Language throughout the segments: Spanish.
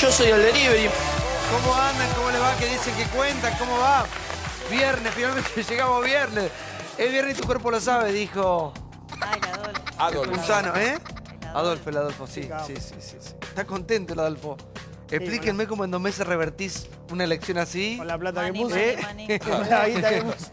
Yo soy el delivery. ¿Cómo andan? ¿Cómo les va? ¿Qué dicen? ¿Qué cuentan? ¿Cómo va? Viernes, finalmente llegamos viernes. Es viernes y tu cuerpo lo sabe, dijo... Ay, la Adolfo. Adolfo. Gusano, ¿eh? Adolfo. El Adolfo, sí. Está contento el Adolfo. Explíquenme cómo en 2 meses revertís una elección así. Con la plata que Maní, puse. maní. Con la guita que puse.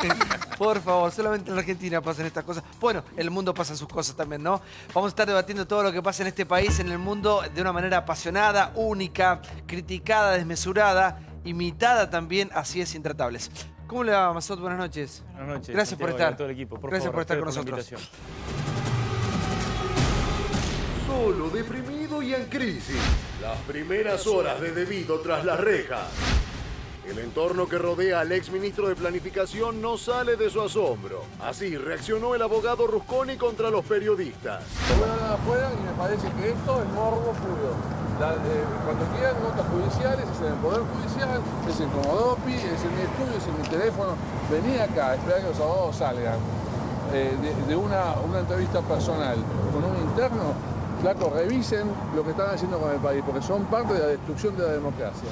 Por favor, solamente en la Argentina pasan estas cosas. Bueno, en el mundo pasan sus cosas también, ¿no? Vamos a estar debatiendo todo lo que pasa en este país, en el mundo, de una manera apasionada, única, criticada, desmesurada, imitada también, así es, Intratables. ¿Cómo le va, Masot? Buenas noches. Buenas noches. Gracias por Santiago, y estar. a todo el equipo. Gracias por estar con ustedes nosotros. la invitación. Solo, deprimido y en crisis. Las primeras horas de Debido tras las rejas. El entorno que rodea al exministro de Planificación no sale de su asombro. Así reaccionó el abogado Rusconi contra los periodistas. Voy a hablar afuera y me parece que esto es morbo puro. Cuando quieran notas judiciales, es en el Poder Judicial, es en Comodopi, es en mi estudio, es en mi teléfono. Vení acá, espera que los abogados salgan de una entrevista personal con un interno. Flaco, revisen lo que están haciendo con el país, porque son parte de la destrucción de la democracia.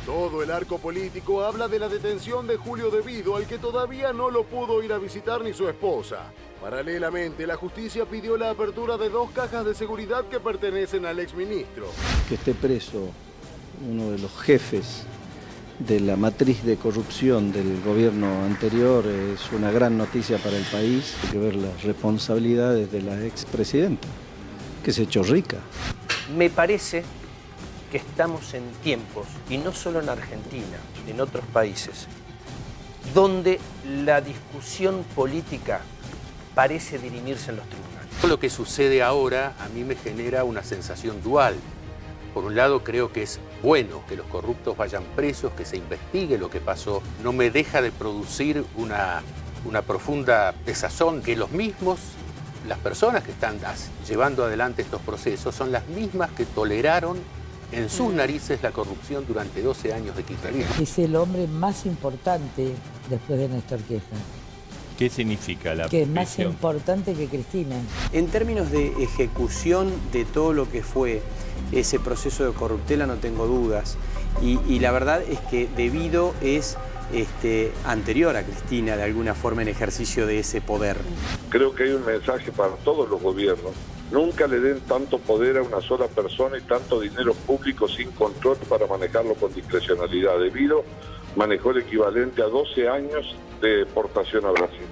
Todo el arco político habla de la detención de Julio Debido, al que todavía no lo pudo ir a visitar ni su esposa. Paralelamente, la justicia pidió la apertura de 2 cajas de seguridad que pertenecen al exministro. Que esté preso uno de los jefes de la matriz de corrupción del gobierno anterior es una gran noticia para el país. Hay que ver las responsabilidades de la expresidenta, que se echó rica. Me parece que estamos en tiempos, y no solo en Argentina, en otros países, donde la discusión política parece dirimirse en los tribunales. Lo que sucede ahora a mí me genera una sensación dual. Por un lado creo que es bueno que los corruptos vayan presos, que se investigue lo que pasó. No me deja de producir una profunda desazón que los mismos, las personas que están llevando adelante estos procesos, son las mismas que toleraron en sus narices la corrupción durante 12 años de kirchnerismo. Es el hombre más importante después de Néstor Kirchner. ¿Qué significa la Que es más prisión? importante que Cristina. En términos de ejecución de todo lo que fue ese proceso de corruptela no tengo dudas. Y la verdad es que Debido es anterior a Cristina de alguna forma en ejercicio de ese poder. Creo que hay un mensaje para todos los gobiernos. Nunca le den tanto poder a una sola persona y tanto dinero público sin control para manejarlo con discrecionalidad. Debido manejó el equivalente a 12 años de deportación a Brasil.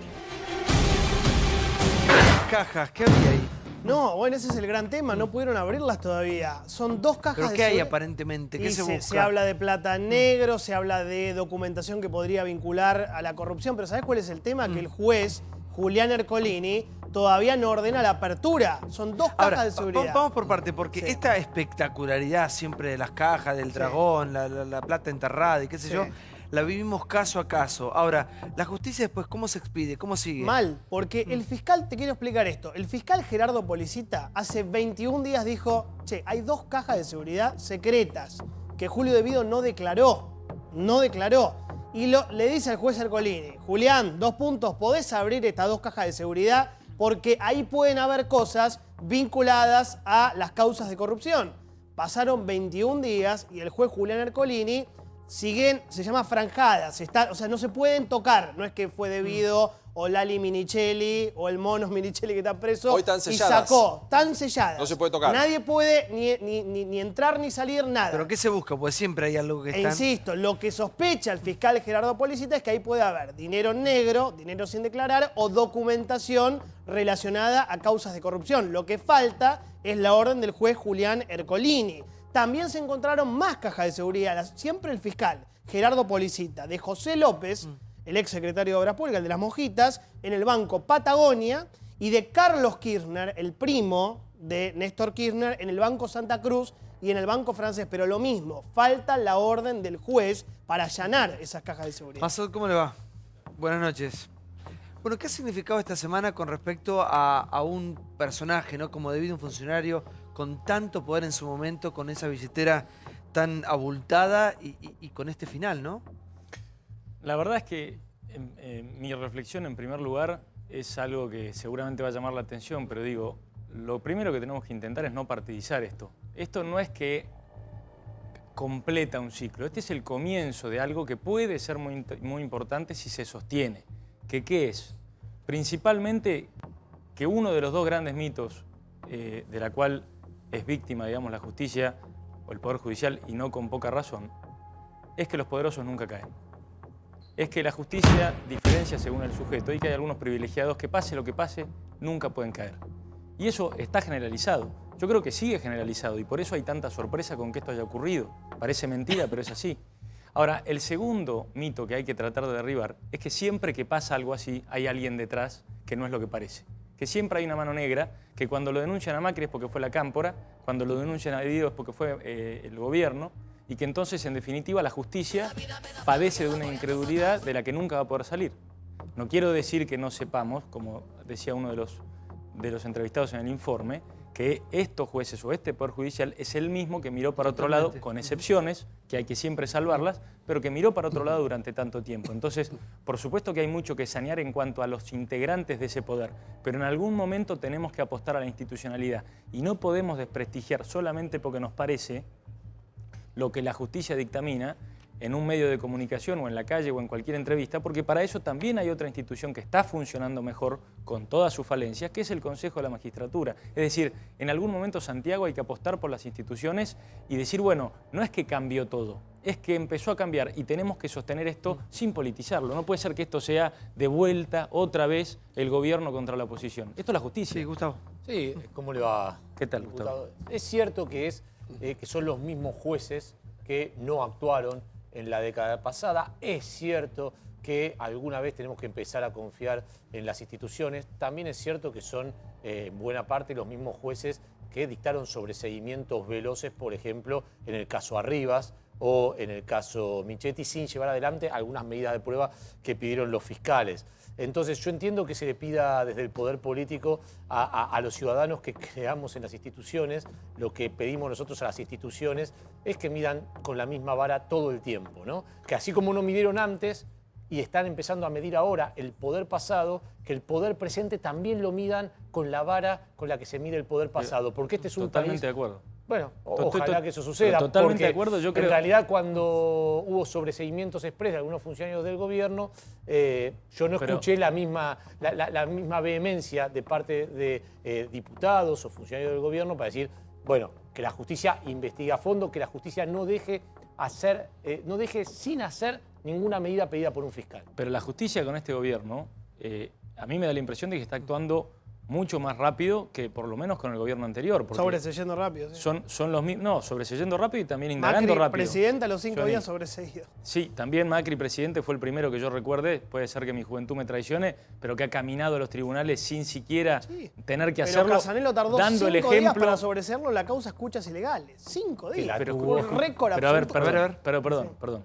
Cajas, ¿qué había ahí? No, bueno, ese es el gran tema. No pudieron abrirlas todavía. Son 2 cajas ¿Pero de qué hay seguridad. aparentemente? ¿Qué Y se busca? se habla de plata negro, se habla de documentación que podría vincular a la corrupción. Pero ¿sabes cuál es el tema? Que el juez, Julián Ercolini, todavía no ordena la apertura. Son 2 cajas Ahora, de seguridad. vamos por parte, porque Sí. esta espectacularidad siempre de las cajas, del dragón, la plata enterrada y qué sé Sí. yo, la vivimos caso a caso. Ahora, la justicia después, ¿cómo se expide? ¿Cómo sigue? Mal, porque el fiscal, te quiero explicar esto, el fiscal Gerardo Policita hace 21 días dijo, che, hay 2 cajas de seguridad secretas que Julio Debido no declaró. Y le dice al juez Ercolini, Julián, 2 puntos, ¿podés abrir estas 2 cajas de seguridad? Porque ahí pueden haber cosas vinculadas a las causas de corrupción. Pasaron 21 días y el juez Julián Ercolini siguen, se llama franjadas, o sea, no se pueden tocar. No es que fue Debido o Lali Minichelli o el Mono Minichelli que está preso Hoy están y selladas. sacó. Están selladas. No se puede tocar. Nadie puede ni entrar ni salir, nada. ¿Pero qué se busca? Pues siempre hay algo que E está... insisto, lo que sospecha el fiscal Gerardo Policita es que ahí puede haber dinero negro, dinero sin declarar o documentación relacionada a causas de corrupción. Lo que falta es la orden del juez Julián Ercolini. También se encontraron más cajas de seguridad. Siempre el fiscal Gerardo Policita, de José López, el ex secretario de Obras Públicas, el de las Mojitas, en el Banco Patagonia, y de Carlos Kirchner, el primo de Néstor Kirchner, en el Banco Santa Cruz y en el Banco Francés. Pero lo mismo, falta la orden del juez para allanar esas cajas de seguridad. Masot, ¿cómo le va? Buenas noches. Bueno, ¿qué ha significado esta semana con respecto a un personaje, ¿no? Como Debido, un funcionario con tanto poder en su momento, con esa billetera tan abultada y con este final, ¿no? La verdad es que mi reflexión en primer lugar es algo que seguramente va a llamar la atención, pero digo, lo primero que tenemos que intentar es no partidizar esto. Esto no es que completa un ciclo. Este es el comienzo de algo que puede ser muy importante si se sostiene. ¿Qué es? Principalmente que uno de los dos grandes mitos de la cual es víctima, digamos, la justicia o el Poder Judicial, y no con poca razón, es que los poderosos nunca caen. Es que la justicia diferencia según el sujeto y que hay algunos privilegiados que pase lo que pase, nunca pueden caer. Y eso está generalizado. Yo creo que sigue generalizado y por eso hay tanta sorpresa con que esto haya ocurrido. Parece mentira, pero es así. Ahora, el segundo mito que hay que tratar de derribar es que siempre que pasa algo así hay alguien detrás que no es lo que parece. Que siempre hay una mano negra, que cuando lo denuncian a Macri es porque fue la Cámpora, cuando lo denuncian a Guido es porque fue el gobierno, y que entonces, en definitiva, la justicia padece de una incredulidad de la que nunca va a poder salir. No quiero decir que no sepamos, como decía uno de los entrevistados en el informe, que estos jueces o este Poder Judicial es el mismo que miró para otro lado, con excepciones, que hay que siempre salvarlas, pero que miró para otro lado durante tanto tiempo. Entonces, por supuesto que hay mucho que sanear en cuanto a los integrantes de ese poder, pero en algún momento tenemos que apostar a la institucionalidad y no podemos desprestigiar solamente porque nos parece lo que la justicia dictamina en un medio de comunicación o en la calle o en cualquier entrevista, porque para eso también hay otra institución que está funcionando mejor con todas sus falencias, que es el Consejo de la Magistratura. Es decir, en algún momento, Santiago, hay que apostar por las instituciones y decir, bueno, no es que cambió todo, es que empezó a cambiar y tenemos que sostener esto sin politizarlo. No puede ser que esto sea de vuelta otra vez el gobierno contra la oposición. Esto es la justicia. Sí, Gustavo. Sí, ¿cómo le va? ¿Qué tal, Gustavo? Es cierto que son los mismos jueces que no actuaron en la década pasada. Es cierto que alguna vez tenemos que empezar a confiar en las instituciones. También es cierto que son en buena parte los mismos jueces que dictaron sobreseguimientos veloces, por ejemplo, en el caso Arribas o en el caso Michetti, sin llevar adelante algunas medidas de prueba que pidieron los fiscales. Entonces yo entiendo que se le pida desde el poder político a los ciudadanos que creamos en las instituciones. Lo que pedimos nosotros a las instituciones es que midan con la misma vara todo el tiempo, ¿no? Que así como no midieron antes y están empezando a medir ahora el poder pasado, que el poder presente también lo midan con la vara con la que se mide el poder pasado. Porque este es un Totalmente país... de acuerdo. Bueno, ojalá que eso suceda. Totalmente de acuerdo, yo creo. En realidad, cuando hubo sobreseguimientos express de algunos funcionarios del gobierno, yo no escuché la misma vehemencia de parte de diputados o funcionarios del gobierno para decir, bueno, que la justicia investigue a fondo, que la justicia no deje sin hacer ninguna medida pedida por un fiscal. Pero la justicia con este gobierno, a mí me da la impresión de que está actuando mucho más rápido que por lo menos con el gobierno anterior. Sobreseyendo rápido, sí. Son los mismos, no, sobreseyendo rápido y también indagando rápido. Presidente a los 5 días sobreseído. Sí, también Macri, presidente, fue el primero que yo recuerde, puede ser que mi juventud me traicione, pero que ha caminado a los tribunales sin siquiera tener que hacerlo. Pero Casanelo tardó dando 5 días para sobreseerlo la causa escuchas ilegales. 5 días. Pero, un récord pero a ver, absoluto. perdón.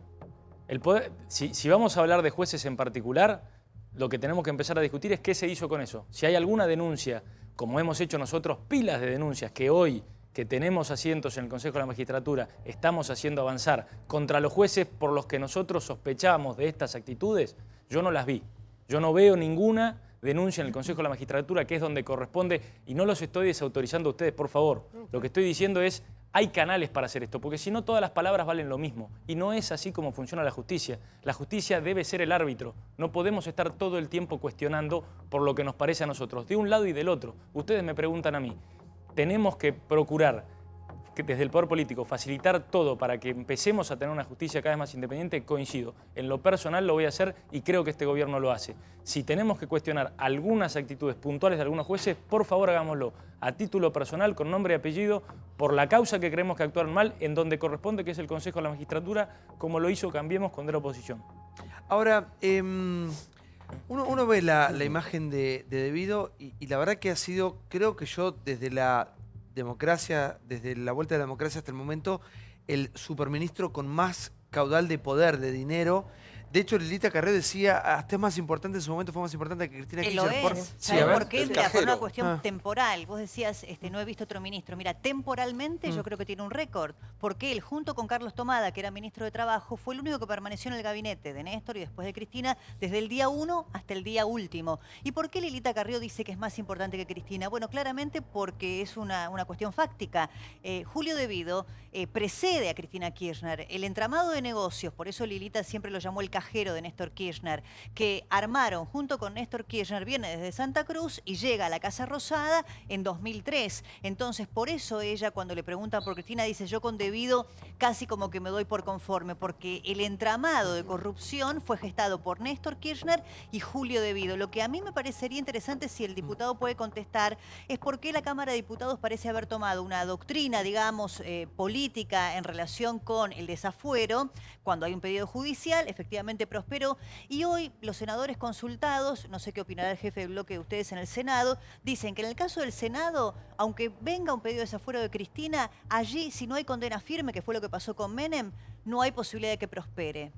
El poder, si vamos a hablar de jueces en particular, lo que tenemos que empezar a discutir es qué se hizo con eso. Si hay alguna denuncia, como hemos hecho nosotros, pilas de denuncias que hoy, que tenemos asientos en el Consejo de la Magistratura, estamos haciendo avanzar contra los jueces por los que nosotros sospechábamos de estas actitudes, yo no las vi. Yo no veo ninguna denuncia en el Consejo de la Magistratura, que es donde corresponde, y no los estoy desautorizando a ustedes, por favor. Lo que estoy diciendo es, hay canales para hacer esto, porque si no todas las palabras valen lo mismo. Y no es así como funciona la justicia. La justicia debe ser el árbitro. No podemos estar todo el tiempo cuestionando por lo que nos parece a nosotros, de un lado y del otro. Ustedes me preguntan a mí. Tenemos que procurar, que desde el poder político, facilitar todo para que empecemos a tener una justicia cada vez más independiente. Coincido. En lo personal lo voy a hacer y creo que este gobierno lo hace. Si tenemos que cuestionar algunas actitudes puntuales de algunos jueces, por favor hagámoslo a título personal, con nombre y apellido, por la causa que creemos que actuaron mal, en donde corresponde, que es el Consejo de la Magistratura, como lo hizo Cambiemos cuando era oposición. Ahora, uno ve la imagen de Debido y la verdad que ha sido, creo que yo, desde la democracia, desde la vuelta de la democracia hasta el momento, el superministro con más caudal de poder, de dinero, De hecho, Lilita Carrió decía, hasta es más importante, en su momento fue más importante que Cristina Kirchner. Lo es. ¿Sabes por qué? Mira, por una cuestión Ah. temporal. Vos decías, no he visto otro ministro. Mira, temporalmente yo creo que tiene un récord. Porque él, junto con Carlos Tomada, que era ministro de Trabajo, fue el único que permaneció en el gabinete de Néstor y después de Cristina desde el día 1 hasta el día último. ¿Y por qué Lilita Carrió dice que es más importante que Cristina? Bueno, claramente porque es una cuestión fáctica. Julio De Vido precede a Cristina Kirchner. El entramado de negocios, por eso Lilita siempre lo llamó el cajero de Néstor Kirchner, que armaron junto con Néstor Kirchner, viene desde Santa Cruz y llega a la Casa Rosada en 2003. Entonces, por eso ella, cuando le preguntan por Cristina, dice, yo con De Vido casi como que me doy por conforme, porque el entramado de corrupción fue gestado por Néstor Kirchner y Julio De Vido. Lo que a mí me parecería interesante, si el diputado puede contestar, es por qué la Cámara de Diputados parece haber tomado una doctrina, digamos, política en relación con el desafuero, cuando hay un pedido judicial, efectivamente prosperó, y hoy los senadores consultados, no sé qué opinará el jefe de bloque de ustedes en el Senado, dicen que en el caso del Senado, aunque venga un pedido de desafuero de Cristina, allí si no hay condena firme, que fue lo que pasó con Menem, no hay posibilidad de que prospere.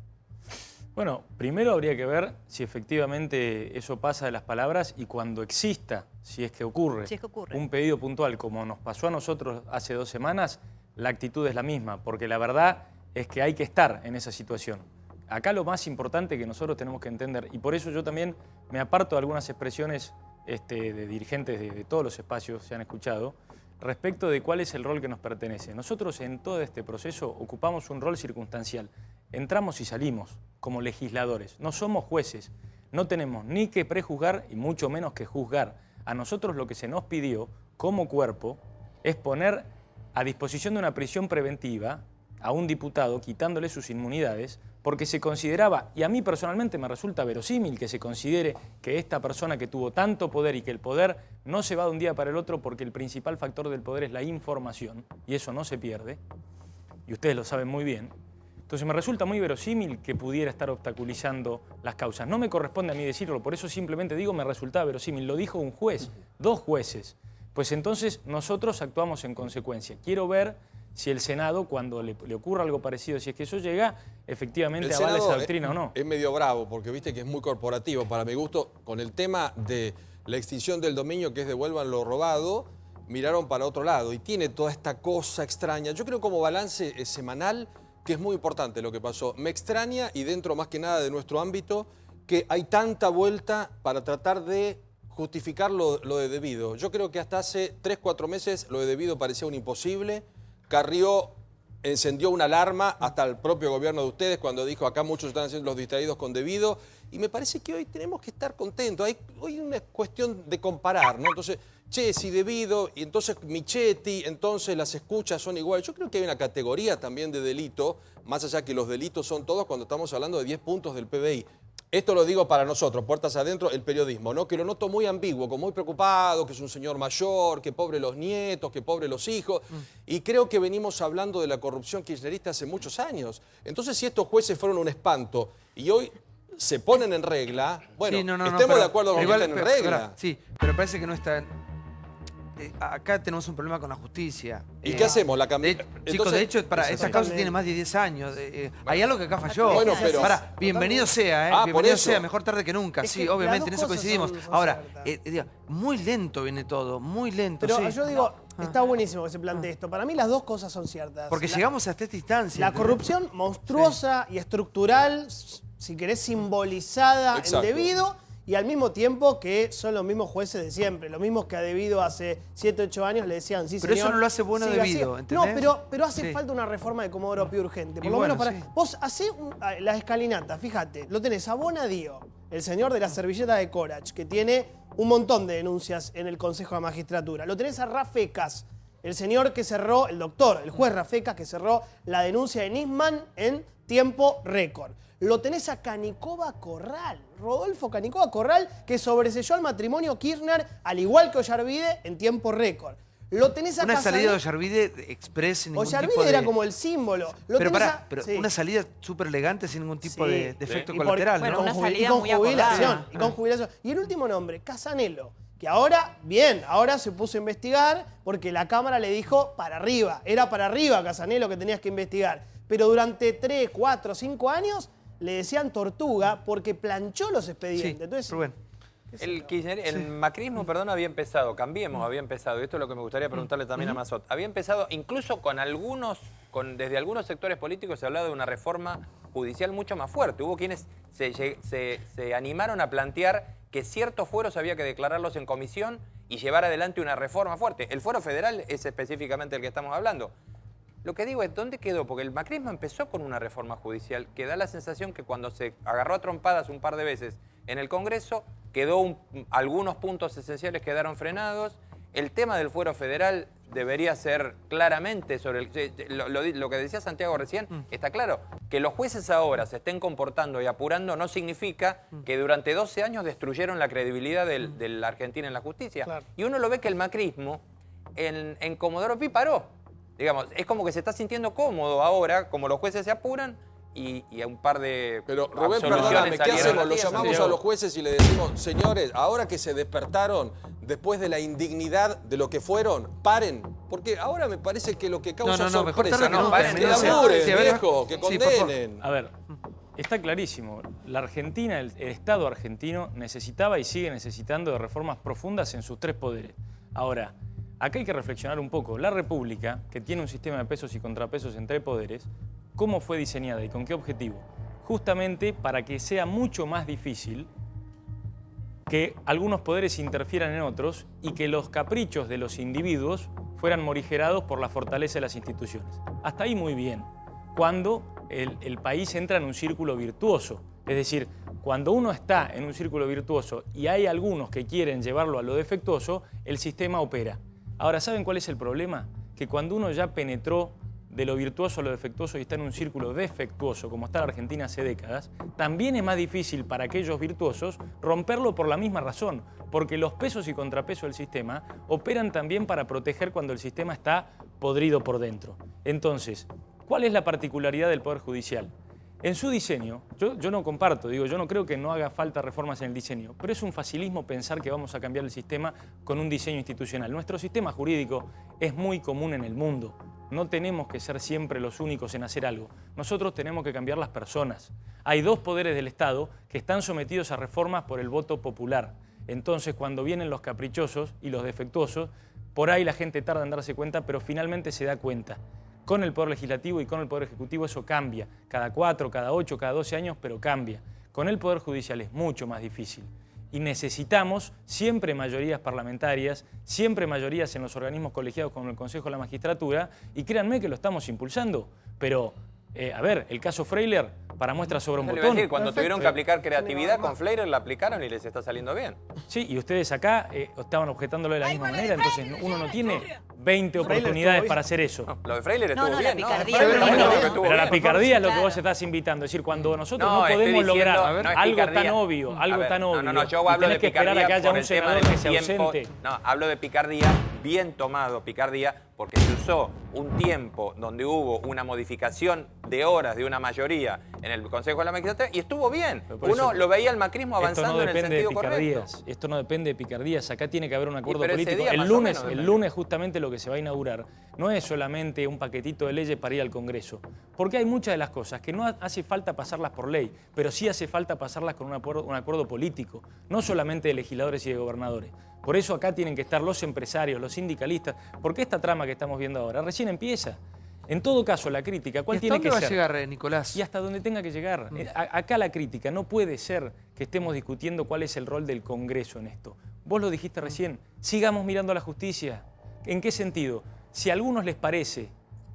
Bueno, primero habría que ver si efectivamente eso pasa de las palabras y cuando exista, si es que ocurre, un pedido puntual como nos pasó a nosotros hace 2 semanas, la actitud es la misma, porque la verdad es que hay que estar en esa situación. Acá lo más importante que nosotros tenemos que entender, y por eso yo también me aparto de algunas expresiones de dirigentes de todos los espacios, se han escuchado, respecto de cuál es el rol que nos pertenece. Nosotros en todo este proceso ocupamos un rol circunstancial. Entramos y salimos como legisladores, no somos jueces, no tenemos ni que prejuzgar y mucho menos que juzgar. A nosotros lo que se nos pidió como cuerpo es poner a disposición de una prisión preventiva a un diputado quitándole sus inmunidades porque se consideraba, y a mí personalmente me resulta verosímil que se considere que esta persona que tuvo tanto poder y que el poder no se va de un día para el otro porque el principal factor del poder es la información y eso no se pierde, y ustedes lo saben muy bien. Entonces me resulta muy verosímil que pudiera estar obstaculizando las causas. No me corresponde a mí decirlo, por eso simplemente digo me resultaba verosímil. Lo dijo un juez, 2 jueces. Pues entonces nosotros actuamos en consecuencia. Quiero ver si el Senado, cuando le ocurra algo parecido, si es que eso llega, efectivamente avala esa doctrina o no. Es medio bravo, porque viste que es muy corporativo, para mi gusto, con el tema de la extinción del dominio, que es devuelvan lo robado, miraron para otro lado y tiene toda esta cosa extraña. Yo creo como balance semanal que es muy importante lo que pasó. Me extraña, y dentro más que nada de nuestro ámbito, que hay tanta vuelta para tratar de justificar lo de De Vido. Yo creo que hasta hace 3, 4 meses lo de De Vido parecía un imposible. Carrió encendió una alarma hasta el propio gobierno de ustedes cuando dijo acá muchos están haciendo los distraídos con De Vido. Y me parece que hoy tenemos que estar contentos. Hoy una cuestión de comparar, ¿no? Entonces, che, si De Vido, y entonces Michetti, entonces las escuchas son iguales. Yo creo que hay una categoría también de delito, más allá que los delitos son todos cuando estamos hablando de 10 puntos del PBI. Esto lo digo para nosotros, puertas adentro, el periodismo, ¿no? Que lo noto muy ambiguo, como muy preocupado, que es un señor mayor, que pobre los nietos, que pobre los hijos. Y creo que venimos hablando de la corrupción kirchnerista hace muchos años. Entonces, si estos jueces fueron un espanto y hoy se ponen en regla, bueno, sí, estemos de acuerdo con que estén en regla. Sí, pero parece que no están... acá tenemos un problema con la justicia. ¿Y qué hacemos? Chicos, de hecho, esta causa tiene más de 10 años. Hay algo que acá falló. Bueno, pero... bienvenido sea, bienvenido sea, mejor tarde que nunca. Es sí, obviamente, en eso coincidimos. Ahora, muy lento viene todo, muy lento. Pero yo digo, está buenísimo que se plantee esto. Para mí las dos cosas son ciertas. Porque llegamos hasta esta instancia. La corrupción monstruosa y estructural, si querés, simbolizada en De Vido, y al mismo tiempo que son los mismos jueces de siempre, los mismos que a De Vido hace 7, 8 años le decían, sí, pero señor. Pero eso no lo hace bueno De Vido, ¿entendés? No, pero hace falta una reforma de Comodoro Pi urgente. Por lo menos para... Vos hacés la escalinata, fíjate, lo tenés a Bonadío, el señor de la servilleta de Corach, que tiene un montón de denuncias en el Consejo de Magistratura. Lo tenés a Rafecas, el señor que cerró, el doctor, el juez Rafecas, que cerró la denuncia de Nisman en tiempo récord. Lo tenés a Canicova Corral, Rodolfo Canicova Corral, que sobreselló al matrimonio Kirchner, al igual que Ollarvide, en tiempo récord. Lo tenés a una salida de Ollarvide express sin ningún tipo de... era como el símbolo. Pero una salida súper elegante sin ningún tipo de efecto colateral, bueno, ¿no? una salida muy acordada. Y con jubilación. Y el último nombre, Casanelo, que ahora, ahora se puso a investigar porque la Cámara le dijo para arriba. Era para arriba, Casanelo, que tenías que investigar. Pero durante 3, 4, 5 años le decían tortuga porque planchó los expedientes. Sí, Entonces, Rubén. El macrismo, perdón, había empezado, Cambiemos había empezado, y esto es lo que me gustaría preguntarle también a Mazot, había empezado incluso desde algunos sectores políticos se hablaba de una reforma judicial mucho más fuerte. Hubo quienes se animaron a plantear que ciertos fueros había que declararlos en comisión y llevar adelante una reforma fuerte. El fuero federal es específicamente el que estamos hablando. Lo que digo es, ¿dónde quedó? Porque el macrismo empezó con una reforma judicial que da la sensación que cuando se agarró a trompadas un par de veces en el Congreso, algunos puntos esenciales quedaron frenados. El tema del fuero federal debería ser claramente sobre lo que decía Santiago recién, está claro. Que los jueces ahora se estén comportando y apurando no significa que durante 12 años destruyeron la credibilidad de la Argentina en la justicia. Claro. Y uno lo ve que el macrismo en Comodoro Pi paró. Digamos, es como que se está sintiendo cómodo ahora, como los jueces se apuran y a un par de... Pero Rubén, perdóname, ¿qué hacemos? Los llamamos a los jueces y le decimos, señores, ahora que se despertaron después de la indignidad de lo que fueron, paren. Porque ahora me parece que lo que causa sorpresa, que laburen, viejo, que condenen. A ver, está clarísimo. La Argentina, el Estado argentino necesitaba y sigue necesitando de reformas profundas en sus tres poderes. Ahora, acá hay que reflexionar un poco. La República, que tiene un sistema de pesos y contrapesos entre poderes, ¿cómo fue diseñada y con qué objetivo? Justamente para que sea mucho más difícil que algunos poderes interfieran en otros y que los caprichos de los individuos fueran morigerados por la fortaleza de las instituciones. Hasta ahí muy bien. Cuando el país entra en un círculo virtuoso, es decir, cuando uno está en un círculo virtuoso y hay algunos que quieren llevarlo a lo defectuoso, el sistema opera. Ahora, ¿saben cuál es el problema? Que cuando uno ya penetró de lo virtuoso a lo defectuoso y está en un círculo defectuoso, como está la Argentina hace décadas, también es más difícil para aquellos virtuosos romperlo por la misma razón, porque los pesos y contrapesos del sistema operan también para proteger cuando el sistema está podrido por dentro. Entonces, ¿cuál es la particularidad del Poder Judicial? En su diseño, yo no comparto, yo no creo que no haga falta reformas en el diseño, pero es un facilismo pensar que vamos a cambiar el sistema con un diseño institucional. Nuestro sistema jurídico es muy común en el mundo. No tenemos que ser siempre los únicos en hacer algo. Nosotros tenemos que cambiar las personas. Hay dos poderes del Estado que están sometidos a reformas por el voto popular. Entonces, cuando vienen los caprichosos y los defectuosos, por ahí la gente tarda en darse cuenta, pero finalmente se da cuenta. Con el Poder Legislativo y con el Poder Ejecutivo eso cambia. Cada 4, cada 8, cada 12 años, pero cambia. Con el Poder Judicial es mucho más difícil. Y necesitamos siempre mayorías parlamentarias, siempre mayorías en los organismos colegiados como el Consejo de la Magistratura, y créanme que lo estamos impulsando. Pero, a ver, el caso Freiler, para muestra sobre un botón. Decir, cuando tuvieron que aplicar creatividad con Freiler, la aplicaron y les está saliendo bien. Sí, y ustedes acá estaban objetándolo de la misma manera, entonces uno no tiene 20 oportunidades para hacer eso. No, lo de Freiler estuvo bien, ¿no? Pero la picardía es lo que vos estás invitando. Es decir, cuando nosotros no podemos lograr algo tan obvio, yo hablo de que esperar a que haya un senador que se ausente. No, hablo de picardía, bien tomado picardía, porque se usó un tiempo donde hubo una modificación de horas de una mayoría en el Consejo de la Magistratura y estuvo bien. Uno lo veía el macrismo avanzando en el sentido correcto. Esto no depende de picardías. Acá tiene que haber un acuerdo político. El lunes justamente lo que se va a inaugurar no es solamente un paquetito de leyes para ir al Congreso, porque hay muchas de las cosas que no hace falta pasarlas por ley, pero sí hace falta pasarlas con un acuerdo político, no solamente de legisladores y de gobernadores. Por eso acá tienen que estar los empresarios, los sindicalistas, porque esta trama que estamos viendo ahora recién empieza. En todo caso, la crítica, ¿cuál tiene que ser? ¿Hasta dónde va a llegar, Nicolás? Y hasta donde tenga que llegar. Acá la crítica no puede ser que estemos discutiendo cuál es el rol del Congreso en esto. Vos lo dijiste recién, sigamos mirando a la justicia. ¿En qué sentido? Si a algunos les parece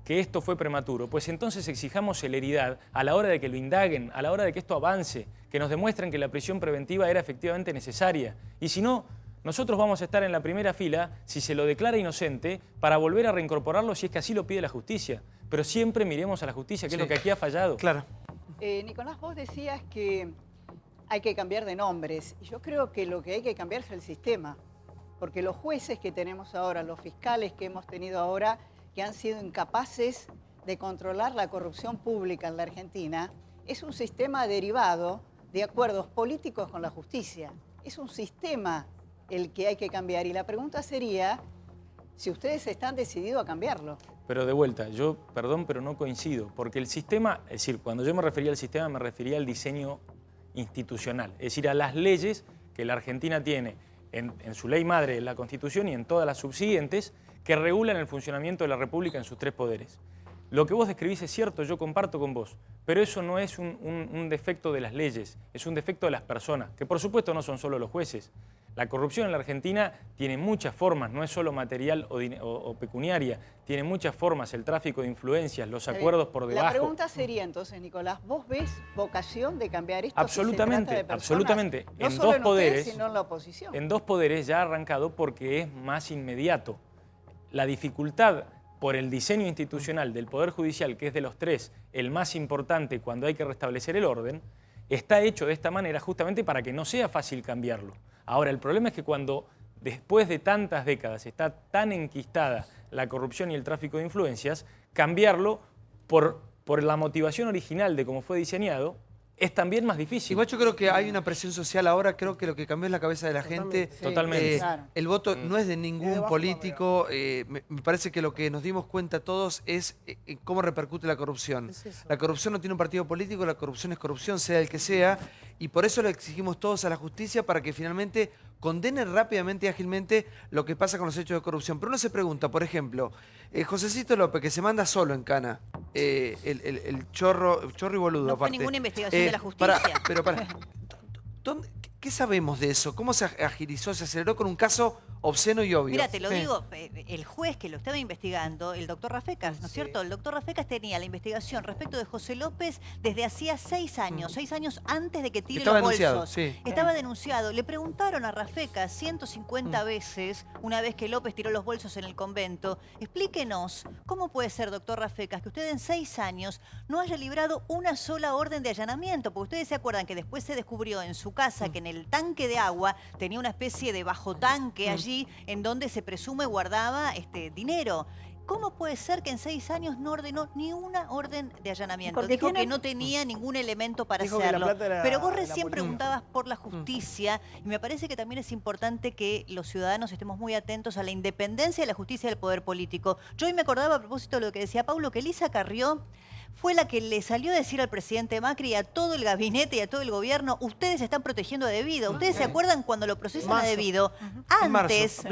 que esto fue prematuro, pues entonces exijamos celeridad a la hora de que lo indaguen, a la hora de que esto avance, que nos demuestren que la prisión preventiva era efectivamente necesaria. Y si no, nosotros vamos a estar en la primera fila, si se lo declara inocente, para volver a reincorporarlo si es que así lo pide la justicia. Pero siempre miremos a la justicia, que es lo que aquí ha fallado. Claro. Nicolás, vos decías que hay que cambiar de nombres. Y yo creo que lo que hay que cambiar es el sistema. Porque los jueces que tenemos ahora, los fiscales que hemos tenido ahora, que han sido incapaces de controlar la corrupción pública en la Argentina, es un sistema derivado de acuerdos políticos con la justicia. Es un sistema el que hay que cambiar. Y la pregunta sería, si ustedes están decididos a cambiarlo. Pero de vuelta, yo, perdón, pero no coincido, porque el sistema, es decir, cuando yo me refería al sistema, me refería al diseño institucional, es decir, a las leyes que la Argentina tiene en su ley madre, en la Constitución y en todas las subsiguientes, que regulan el funcionamiento de la República en sus tres poderes. Lo que vos describís es cierto, yo comparto con vos, pero eso no es un defecto de las leyes, es un defecto de las personas, que por supuesto no son solo los jueces. La corrupción en la Argentina tiene muchas formas, no es solo material o pecuniaria, tiene muchas formas, el tráfico de influencias, los acuerdos por debajo. La pregunta sería entonces, Nicolás, ¿vos ves vocación de cambiar esto? Absolutamente, si se trata de personas, absolutamente. No en solo dos en poderes, ustedes, sino en la oposición. En dos poderes ya ha arrancado porque es más inmediato. La dificultad por el diseño institucional del Poder Judicial, que es de los tres el más importante cuando hay que restablecer el orden, está hecho de esta manera justamente para que no sea fácil cambiarlo. Ahora, el problema es que cuando después de tantas décadas está tan enquistada la corrupción y el tráfico de influencias, cambiarlo por la motivación original de cómo fue diseñado, es también más difícil. Igual yo creo que hay una presión social ahora, creo que lo que cambió es la cabeza de la gente. Totalmente. Claro. El voto no es de ningún político, me parece que lo que nos dimos cuenta todos es cómo repercute la corrupción. La corrupción no tiene un partido político, la corrupción es corrupción, sea el que sea, y por eso le exigimos todos a la justicia para que finalmente condene rápidamente y ágilmente lo que pasa con los hechos de corrupción. Pero uno se pregunta, por ejemplo, Josecito López, que se manda solo en cana, el chorro y boludo. No fue aparte. ninguna investigación de la justicia. ¿Qué sabemos de eso? ¿Cómo se agilizó, se aceleró con un caso obsceno y obvio? Mira, te lo digo, el juez que lo estaba investigando, el doctor Rafecas, ¿no es cierto? El doctor Rafecas tenía la investigación respecto de José López desde hacía 6 años, 6 años antes de que tire los bolsos. Sí. Estaba denunciado. Le preguntaron a Rafecas 150 veces, una vez que López tiró los bolsos en el convento, explíquenos, ¿cómo puede ser, doctor Rafecas, que usted en 6 años no haya librado una sola orden de allanamiento? Porque ustedes se acuerdan que después se descubrió en su casa que en el tanque de agua tenía una especie de bajo tanque allí en donde se presume guardaba dinero. ¿Cómo puede ser que en 6 años no ordenó ni una orden de allanamiento? Porque Dijo que no tenía ningún elemento para hacerlo. Pero vos recién preguntabas por la justicia y me parece que también es importante que los ciudadanos estemos muy atentos a la independencia de la justicia y del poder político. Yo hoy me acordaba a propósito de lo que decía Paulo, que Elisa Carrió fue la que le salió a decir al presidente Macri y a todo el gabinete y a todo el gobierno, ustedes se están protegiendo a Debido. ¿Ustedes se acuerdan cuando lo procesan a Debido? Antes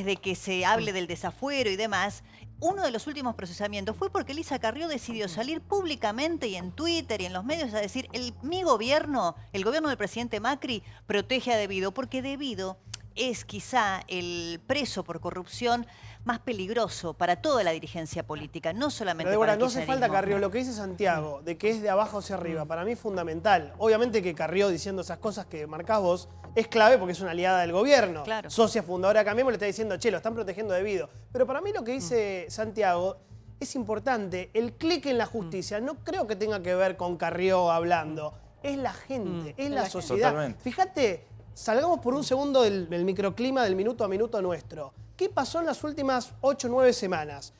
de que se hable del desafuero y demás, uno de los últimos procesamientos fue porque Elisa Carrió decidió salir públicamente y en Twitter y en los medios a decir, mi gobierno, el gobierno del presidente Macri, protege a Debido, porque Debido es quizá el preso por corrupción más peligroso para toda la dirigencia política, no solamente Pero, para el no hace falta, kirchnerismo. Carrió, lo que dice Santiago, de que es de abajo hacia arriba, para mí es fundamental. Obviamente que Carrió diciendo esas cosas que marcás vos es clave porque es una aliada del gobierno. Claro. Socia fundadora de Cambiemos le está diciendo, che, lo están protegiendo debido. Pero para mí lo que dice Santiago es importante. El clic en la justicia no creo que tenga que ver con Carrió hablando. Es la gente, es la sociedad. Totalmente. Fíjate, salgamos por un segundo del microclima del minuto a minuto nuestro. ¿Qué pasó en las últimas 8 o 9 semanas?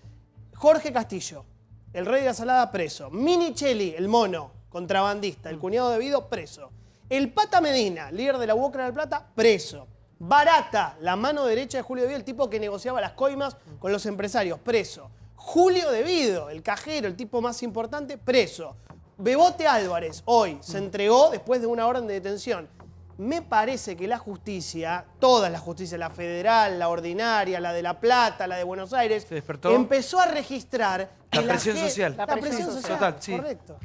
Jorge Castillo, el rey de la salada, preso. Minichelli, el mono, contrabandista, el cuñado de Debido, preso. El Pata Medina, líder de la UOCRA de La Plata, preso. Barata, la mano derecha de Julio Debido, el tipo que negociaba las coimas con los empresarios, preso. Julio Debido, el cajero, el tipo más importante, preso. Bebote Álvarez, hoy, se entregó después de una orden de detención. Me parece que la justicia, toda la justicia, la federal, la ordinaria, la de La Plata, la de Buenos Aires, empezó a registrar la presión social. La presión social, total, sí. Correcto.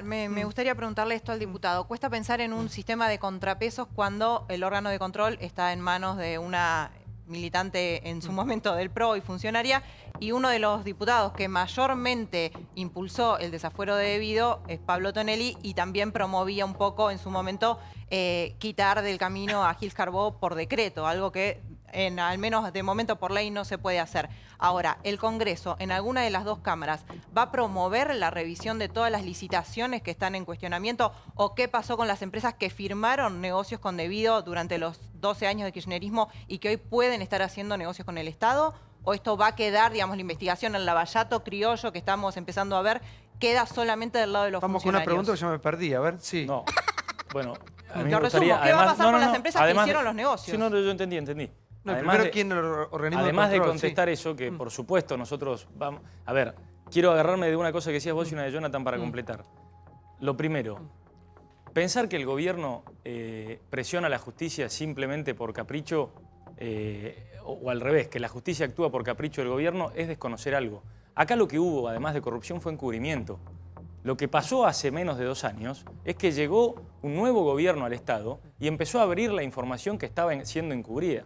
Me gustaría preguntarle esto al diputado. ¿Cuesta pensar en un sistema de contrapesos cuando el órgano de control está en manos de una militante en su momento del PRO y funcionaria, y uno de los diputados que mayormente impulsó el desafuero de Debido es Pablo Tonelli y también promovía un poco en su momento quitar del camino a Gil Carbó por decreto, algo que al menos de momento por ley no se puede hacer. Ahora, ¿el Congreso en alguna de las dos cámaras va a promover la revisión de todas las licitaciones que están en cuestionamiento? ¿O qué pasó con las empresas que firmaron negocios con Debido durante los 12 años de kirchnerismo y que hoy pueden estar haciendo negocios con el Estado? ¿O esto va a quedar, digamos, la investigación, el lavallato criollo que estamos empezando a ver, queda solamente del lado de los funcionarios? Vamos con una pregunta que ya me perdí, a ver, sí. No, bueno, a mí Lo me gustaría... resumo, ¿qué va a pasar con las empresas que hicieron los negocios? Sí, no, yo entendí. No, primero, ¿quién organismo además de control? contestar eso, que por supuesto nosotros vamos... A ver, quiero agarrarme de una cosa que decías vos y una de Jonathan para completar. Lo primero, pensar que el gobierno presiona a la justicia simplemente por capricho, o al revés, que la justicia actúa por capricho del gobierno, es desconocer algo. Acá lo que hubo, además de corrupción, fue encubrimiento. Lo que pasó hace menos de 2 años es que llegó un nuevo gobierno al Estado y empezó a abrir la información que estaba siendo encubrida.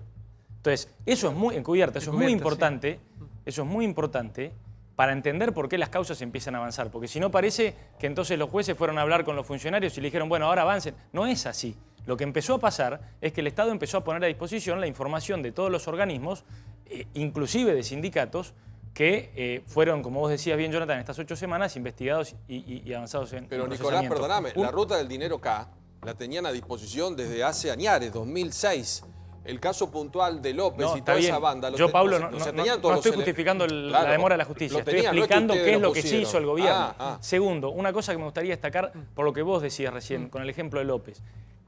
Entonces, eso es muy encubierta, eso es muy importante, eso es muy importante para entender por qué las causas empiezan a avanzar. Porque si no parece que entonces los jueces fueron a hablar con los funcionarios y le dijeron, bueno, ahora avancen. No es así. Lo que empezó a pasar es que el Estado empezó a poner a disposición la información de todos los organismos, inclusive de sindicatos, que fueron, como vos decías bien, Jonathan, en estas 8 semanas investigados y avanzados en Pero Nicolás, perdóname, la ruta del dinero K la tenían a disposición desde hace años, 2006. El caso puntual de López y toda esa banda... Yo, Pablo, no estoy justificando la demora de la justicia. Estoy explicando qué es lo que sí hizo el gobierno. Segundo, una cosa que me gustaría destacar por lo que vos decías recién, con el ejemplo de López.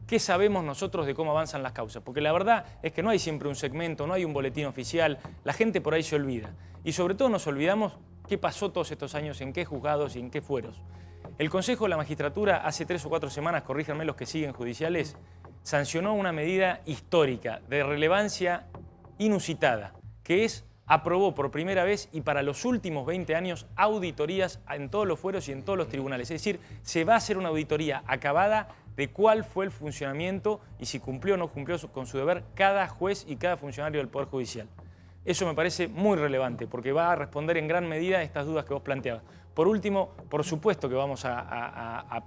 ¿Qué sabemos nosotros de cómo avanzan las causas? Porque la verdad es que no hay siempre un segmento, no hay un boletín oficial, la gente por ahí se olvida. Y sobre todo nos olvidamos qué pasó todos estos años, en qué juzgados y en qué fueros. El Consejo de la Magistratura hace 3 o 4 semanas, corríjanme los que siguen judiciales, sancionó una medida histórica de relevancia inusitada, que es aprobó por primera vez y para los últimos 20 años auditorías en todos los fueros y en todos los tribunales. Es decir, se va a hacer una auditoría acabada de cuál fue el funcionamiento y si cumplió o no cumplió con su deber cada juez y cada funcionario del Poder Judicial. Eso me parece muy relevante porque va a responder en gran medida a estas dudas que vos planteabas. Por último, por supuesto que vamos a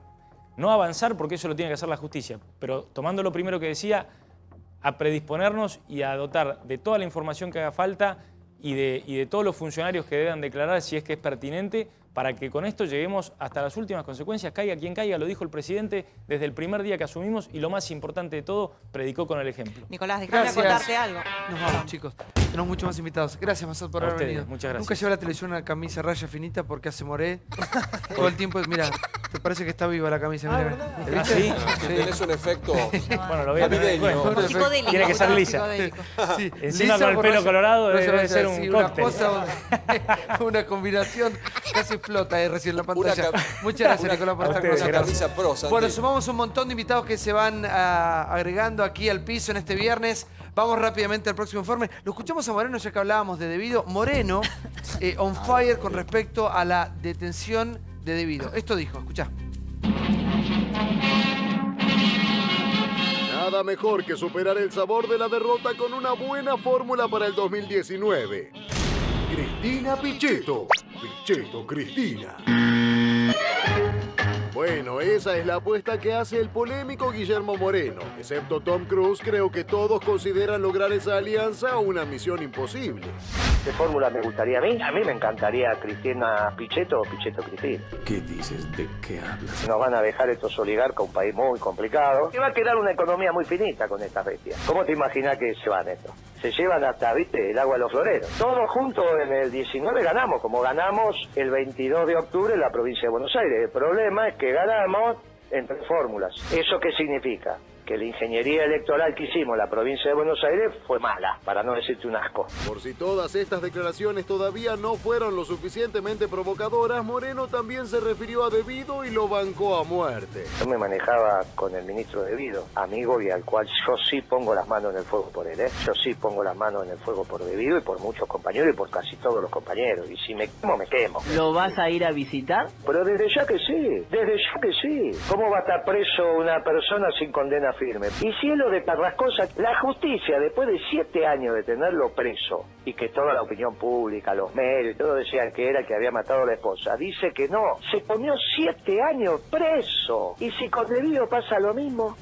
no avanzar porque eso lo tiene que hacer la justicia, pero tomando lo primero que decía, a predisponernos y a dotar de toda la información que haga falta y de todos los funcionarios que deban declarar si es que es pertinente para que con esto lleguemos hasta las últimas consecuencias, caiga quien caiga, lo dijo el presidente desde el primer día que asumimos y lo más importante de todo, predicó con el ejemplo. Nicolás, déjame contarte algo. Nos vamos, chicos. Tenemos muchos más invitados. Gracias, Massad, por haber venido. Muchas gracias. Nunca llevo a la televisión una camisa raya finita porque hace moré. Todo el tiempo, mira, te parece que está viva la camisa. Mira. ¿Sí? Tenés un efecto bueno, lo voy a tener en cuenta. Psicodélico. Tiene que ser lisa. Sí, Encima lisa con el pelo colorado debe ser un cóctel. Una combinación casi explota recién en la pantalla. Muchas gracias, Nicolás, por estar con nosotros. Bueno, sumamos un montón de invitados que se van agregando aquí al piso en este viernes. Vamos rápidamente al próximo informe. Lo escuchamos a Moreno ya que hablábamos de Debido. Moreno, on fire con respecto a la detención de Debido. Esto dijo, escuchá. Nada mejor que superar el sabor de la derrota con una buena fórmula para el 2019. Cristina Pichetto. Pichetto Cristina. Bueno, esa es la apuesta que hace el polémico Guillermo Moreno. Excepto Tom Cruise, creo que todos consideran lograr esa alianza una misión imposible. ¿Qué fórmula me gustaría a mí? A mí me encantaría Cristina Pichetto o Pichetto Cristina. ¿Qué dices? ¿De qué hablas? Nos van a dejar estos oligarcas, un país muy complicado. Y va a quedar una economía muy finita con estas bestias. ¿Cómo te imaginas que se van estos? Se llevan hasta, viste, el agua a los floreros. Todos juntos en el 19 ganamos, como ganamos el 22 de octubre en la provincia de Buenos Aires. El problema es que ganamos en 3 fórmulas. ¿Eso qué significa? Que la ingeniería electoral que hicimos en la provincia de Buenos Aires fue mala, para no decirte un asco. Por si todas estas declaraciones todavía no fueron lo suficientemente provocadoras, Moreno también se refirió a Debido y lo bancó a muerte. Yo me manejaba con el ministro Debido, amigo y al cual yo sí pongo las manos en el fuego por él, ¿eh? Yo sí pongo las manos en el fuego por Debido y por muchos compañeros y por casi todos los compañeros. Y si me quemo, me quemo. ¿Lo vas a ir a visitar? Pero desde ya que sí, desde ya que sí. ¿Cómo va a estar preso una persona sin condena firme? Y si es lo de Carrascosa, la justicia, después de 7 años de tenerlo preso, y que toda la opinión pública, los medios, todos decían que era el que había matado a la esposa, dice que no, se ponió 7 años preso. Y si con Debido pasa lo mismo.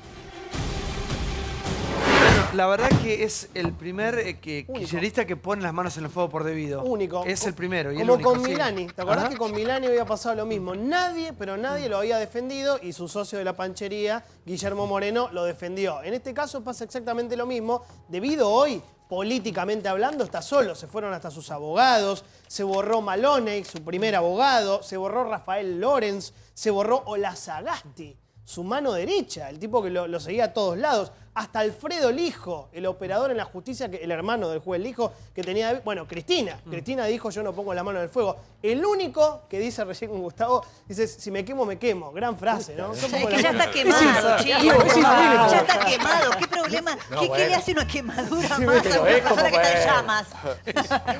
La verdad que es el primer kirchnerista que pone las manos en el fuego por Debido. Único. Es el primero. Y como el único, con Milani. ¿Te acordás que con Milani había pasado lo mismo? Nadie, pero nadie lo había defendido y su socio de la panchería, Guillermo Moreno, lo defendió. En este caso pasa exactamente lo mismo. Debido hoy, políticamente hablando, está solo. Se fueron hasta sus abogados, se borró Maloney, su primer abogado, se borró Rafael Lorenz, se borró Olazagasti, su mano derecha, el tipo que lo seguía a todos lados. Hasta Alfredo Lijo, el operador en la justicia, el hermano del juez Lijo, que tenía... Bueno, Cristina. Cristina dijo, yo no pongo la mano en el fuego. El único que dice recién con Gustavo, dice, si me quemo, me quemo. Gran frase, ¿no? Es que ya está quemado, chicos. Ya está quemado. ¿Qué problema? ¿Qué le hace una quemadura más a una persona que está en llamas?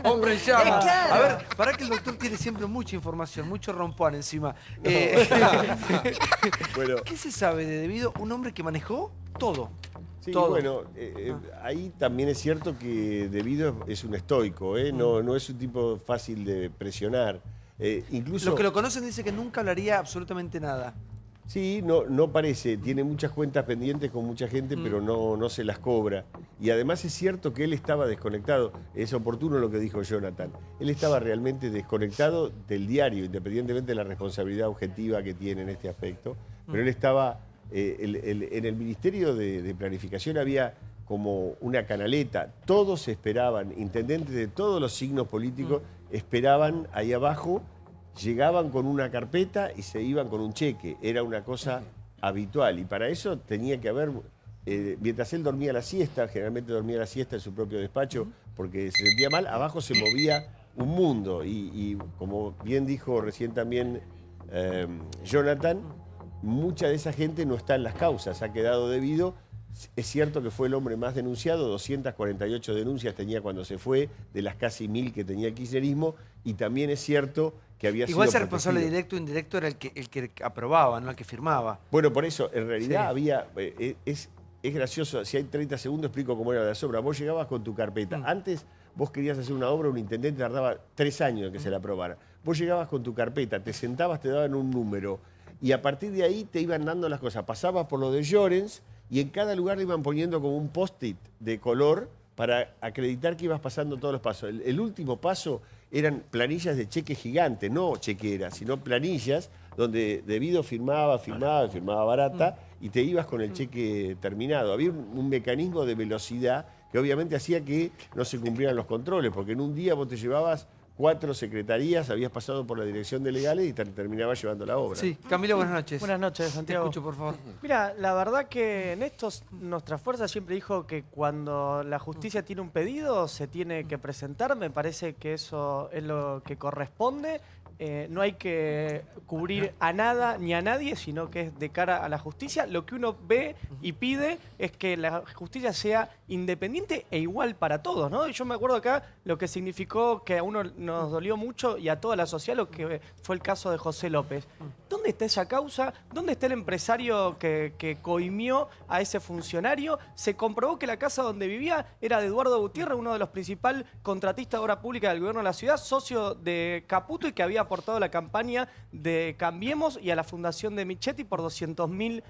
Hombre en llamas. Claro. A ver, para que el doctor tiene siempre mucha información, mucho rompón encima. Bueno. ¿Qué se sabe de Devido? Un hombre que manejó todo. Sí, todo. bueno, ahí también es cierto que Devido es un estoico, no es un tipo fácil de presionar. Incluso, Los que lo conocen dicen que nunca hablaría absolutamente nada. Sí, no parece. Tiene muchas cuentas pendientes con mucha gente, pero no se las cobra. Y además es cierto que él estaba desconectado. Es oportuno lo que dijo Jonathan. Él estaba realmente desconectado del diario, independientemente de la responsabilidad objetiva que tiene en este aspecto. Pero él estaba... en el Ministerio de Planificación había como una canaleta. Todos esperaban, intendentes de todos los signos políticos, esperaban ahí abajo, llegaban con una carpeta y se iban con un cheque. Era una cosa habitual. Y para eso tenía que haber... mientras él dormía la siesta, generalmente dormía la siesta en su propio despacho porque se sentía mal, abajo se movía un mundo. Y como bien dijo recién también Jonathan, mucha de esa gente no está en las causas, ha quedado Devido. Es cierto que fue el hombre más denunciado, 248 denuncias tenía cuando se fue, de las casi 1000 que tenía el kirchnerismo, y también es cierto que había Igual sido ser responsable protegido. directo o indirecto era el que aprobaba, no el que firmaba. Bueno, por eso, en realidad Sí. había... es gracioso, si hay 30 segundos explico cómo era la obra. Vos llegabas con tu carpeta. Antes vos querías hacer una obra, un intendente tardaba 3 años en que se la aprobara. Vos llegabas con tu carpeta, te sentabas, te daban un número, y a partir de ahí te iban dando las cosas. Pasabas por lo de Llorens y en cada lugar le iban poniendo como un post-it de color para acreditar que ibas pasando todos los pasos. El último paso eran planillas de cheque gigante, no chequeras, sino planillas donde Devido firmaba barata y te ibas con el cheque terminado. Había un mecanismo de velocidad que obviamente hacía que no se cumplieran los controles, porque en un día vos te llevabas 4 secretarías, habías pasado por la dirección de legales y terminabas llevando la obra. Sí, Camilo, buenas noches. Buenas noches, Santiago. Te escucho, por favor. Mira, la verdad que en estos, nuestra fuerza siempre dijo que cuando la justicia tiene un pedido se tiene que presentar. Me parece que eso es lo que corresponde. No hay que cubrir a nada ni a nadie, sino que es de cara a la justicia. Lo que uno ve y pide es que la justicia sea independiente e igual para todos, ¿no? Yo me acuerdo acá lo que significó que a uno nos dolió mucho y a toda la sociedad lo que fue el caso de José López. ¿Dónde está esa causa? ¿Dónde está el empresario que coimió a ese funcionario? Se comprobó que la casa donde vivía era de Eduardo Gutiérrez, uno de los principales contratistas de obra pública del gobierno de la ciudad, socio de Caputo y que había aportado a la campaña de Cambiemos y a la fundación de Michetti por 200.000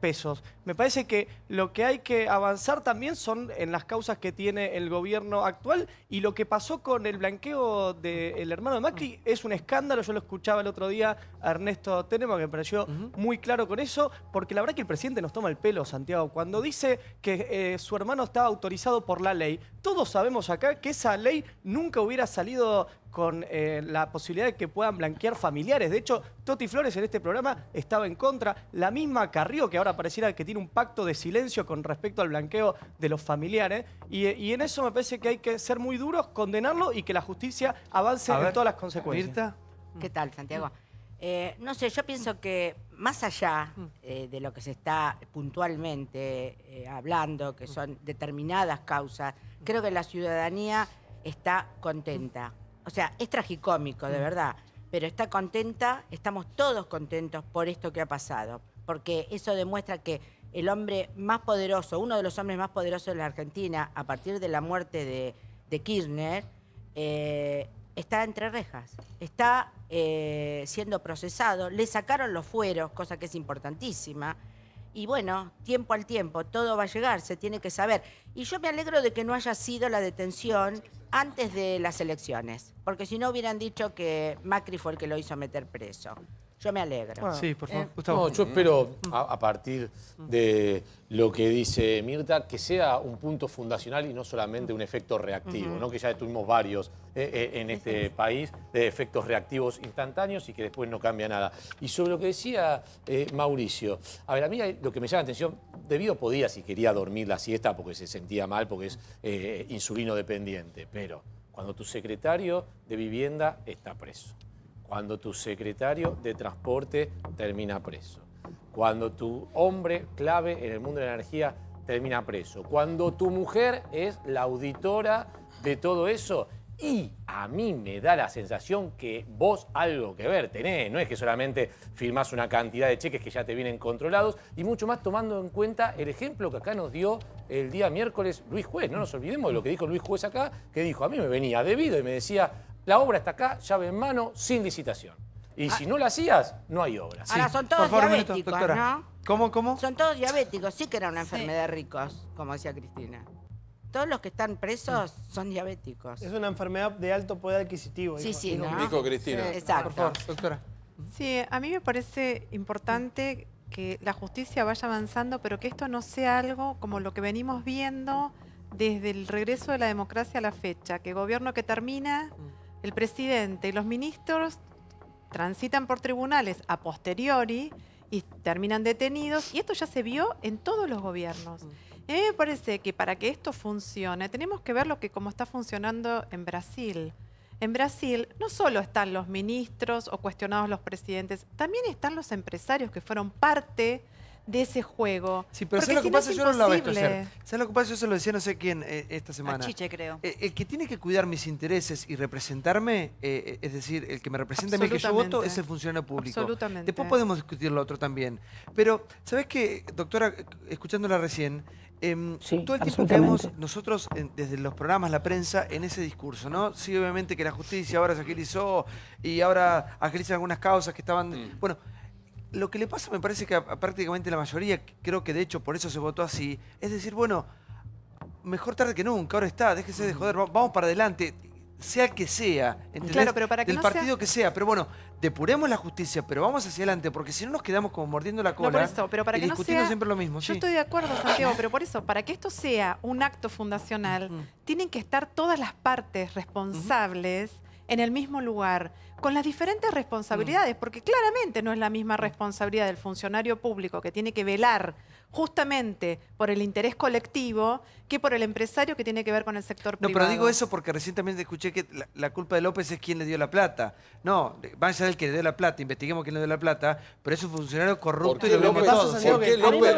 pesos. Me parece que lo que hay que avanzar también son en las causas que tiene el gobierno actual, y lo que pasó con el blanqueo del hermano de Macri es un escándalo. Yo lo escuchaba el otro día a Ernesto Tenema, que me pareció muy claro con eso, porque la verdad que el presidente nos toma el pelo, Santiago, cuando dice que su hermano estaba autorizado por la ley. Todos sabemos acá que esa ley nunca hubiera salido con la posibilidad de que puedan blanquear familiares. De hecho, Toti Flores en este programa estaba en contra. La misma Carrió, que ahora pareciera que tiene un pacto de silencio con respecto al blanqueo de los familiares. Y en eso me parece que hay que ser muy duros, condenarlo y que la justicia avance en todas las consecuencias. Mirta. ¿Qué tal, Santiago? No sé, yo pienso que más allá de lo que se está puntualmente hablando, que son determinadas causas, creo que la ciudadanía está contenta. O sea, es tragicómico, de verdad, pero está contenta, estamos todos contentos por esto que ha pasado, porque eso demuestra que el hombre más poderoso, uno de los hombres más poderosos de la Argentina, a partir de la muerte de Kirchner, está entre rejas, está siendo procesado, le sacaron los fueros, cosa que es importantísima, y bueno, tiempo al tiempo, todo va a llegar, se tiene que saber. Y yo me alegro de que no haya sido la detención antes de las elecciones, porque si no hubieran dicho que Macri fue el que lo hizo meter preso. Yo me alegro. Sí, por favor. Gustavo. No, yo espero, a partir de lo que dice Mirta, que sea un punto fundacional y no solamente un efecto reactivo, ¿no? Que ya tuvimos varios en este país de efectos reactivos instantáneos y que después no cambia nada. Y sobre lo que decía Mauricio, a ver, a mí lo que me llama la atención, De Vido podía, si quería, dormir la siesta porque se sentía mal, porque es insulino dependiente, pero cuando tu secretario de Vivienda está preso, cuando tu secretario de Transporte termina preso, cuando tu hombre clave en el mundo de la energía termina preso, cuando tu mujer es la auditora de todo eso, y a mí me da la sensación que vos algo que ver tenés, no es que solamente firmás una cantidad de cheques que ya te vienen controlados, y mucho más tomando en cuenta el ejemplo que acá nos dio el día miércoles Luis Juez. No nos olvidemos de lo que dijo Luis Juez acá, que dijo, a mí me venía debido y me decía, la obra está acá, llave en mano, sin licitación. Y si no la hacías, no hay obra. Ahora son todos diabéticos, ¿no? ¿Cómo? Son todos diabéticos, sí que era una enfermedad de ricos, como decía Cristina. Todos los que están presos son diabéticos. Es una enfermedad de alto poder adquisitivo. Sí, ¿no? Dijo Cristina. Sí, exacto. Por favor, doctora. Sí, a mí me parece importante que la justicia vaya avanzando, pero que esto no sea algo como lo que venimos viendo desde el regreso de la democracia a la fecha, que gobierno que termina, el presidente y los ministros transitan por tribunales a posteriori y terminan detenidos, y esto ya se vio en todos los gobiernos. A mí me parece que para que esto funcione tenemos que ver cómo está funcionando en Brasil. En Brasil no solo están los ministros o cuestionados los presidentes, también están los empresarios que fueron parte de ese juego. Sí, pero Porque ¿sabes lo que pasa? es Yo no lo he visto imposible. hacer. ¿Sabes lo que pasa? Yo se lo decía no sé quién esta semana. Chiche, creo. El que tiene que cuidar mis intereses y representarme, es decir, el que me representa a mí, que yo voto, es el funcionario público. Absolutamente. Después podemos discutir lo otro también. Pero, ¿sabes qué, doctora, escuchándola recién, todo el tiempo que vemos nosotros desde los programas, la prensa, en ese discurso, ¿no? Sí, obviamente que la justicia ahora se agilizó y ahora agilizan algunas causas que estaban... Bueno, lo que le pasa me parece que a prácticamente la mayoría, creo que de hecho por eso se votó así, es decir, bueno, mejor tarde que nunca, ahora está, déjese de joder, vamos para adelante, sea el que sea, ¿entendés? Claro, pero para que del no partido sea... que sea, pero bueno, depuremos la justicia, pero vamos hacia adelante, porque si no nos quedamos como mordiendo la cola No, por eso, pero para y que no discutiendo sea... siempre lo mismo. Yo Sí. estoy de acuerdo, Santiago, pero por eso, para que esto sea un acto fundacional, tienen que estar todas las partes responsables en el mismo lugar, con las diferentes responsabilidades, porque claramente no es la misma responsabilidad del funcionario público que tiene que velar justamente por el interés colectivo que por el empresario que tiene que ver con el sector privado. No, pero digo eso porque recientemente escuché que la culpa de López es quien le dio la plata. No, vaya el que le dio la plata, investiguemos quién le dio la plata, pero es un funcionario corrupto y lo vemos todo. ¿Por qué López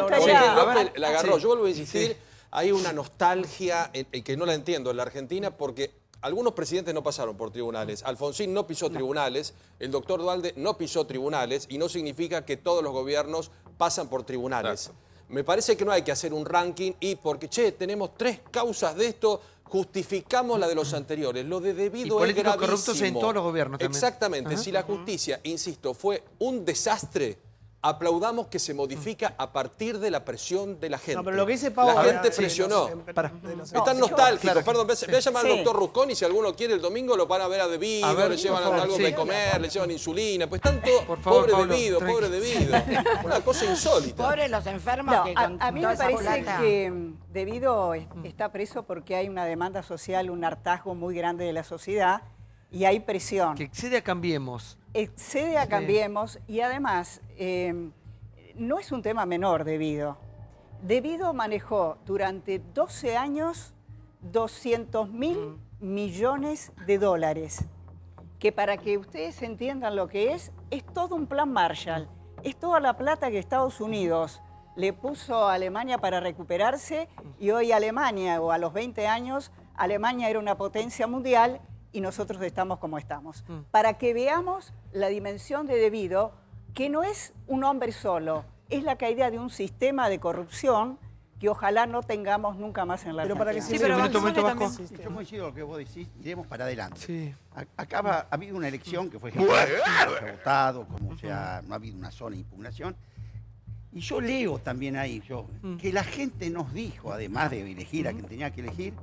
la agarró? Sí. Yo vuelvo a insistir, hay una nostalgia que no la entiendo en la Argentina porque algunos presidentes no pasaron por tribunales. Alfonsín no pisó tribunales, el doctor Duhalde no pisó tribunales y no significa que todos los gobiernos pasan por tribunales. Exacto. Me parece que no hay que hacer un ranking y porque, tenemos 3 causas de esto, justificamos la de los anteriores. Lo de debido es gravísimo. Corruptos en todos los gobiernos también. Exactamente. Si la justicia, insisto, fue un desastre, aplaudamos que se modifica a partir de la presión de la gente. No, pero lo que dice Pau... La gente presionó. Están nostálgicos. Perdón, voy a llamar al doctor Rusconi, si alguno quiere el domingo lo van a ver a Debido, le llevan algo de comer, le llevan insulina. Pues tanto, pobre Debido, pobre Debido. Una cosa insólita. Pobres los enfermos que con a mí toda me esa parece plata... que Debido está preso porque hay una demanda social, un hartazgo muy grande de la sociedad y hay presión. Que excede a Cambiemos. Excede a Cambiemos y además no es un tema menor Debido. Debido manejó durante 12 años 200.000 millones de dólares, que para que ustedes entiendan lo que es todo un plan Marshall, es toda la plata que Estados Unidos le puso a Alemania para recuperarse y hoy Alemania, o a los 20 años, Alemania era una potencia mundial y nosotros estamos como estamos. Para que veamos la dimensión de Debido, que no es un hombre solo, es la caída de un sistema de corrupción que ojalá no tengamos nunca más en la Argentina. Para que sí, pero yo coincido con lo que vos decís, iremos para adelante. Sí. Acá ha habido una elección que fue ejemplar, se ha votado, como sea, no ha habido una sola impugnación. Y yo leo también ahí, que la gente nos dijo, además de elegir a quien tenía que elegir,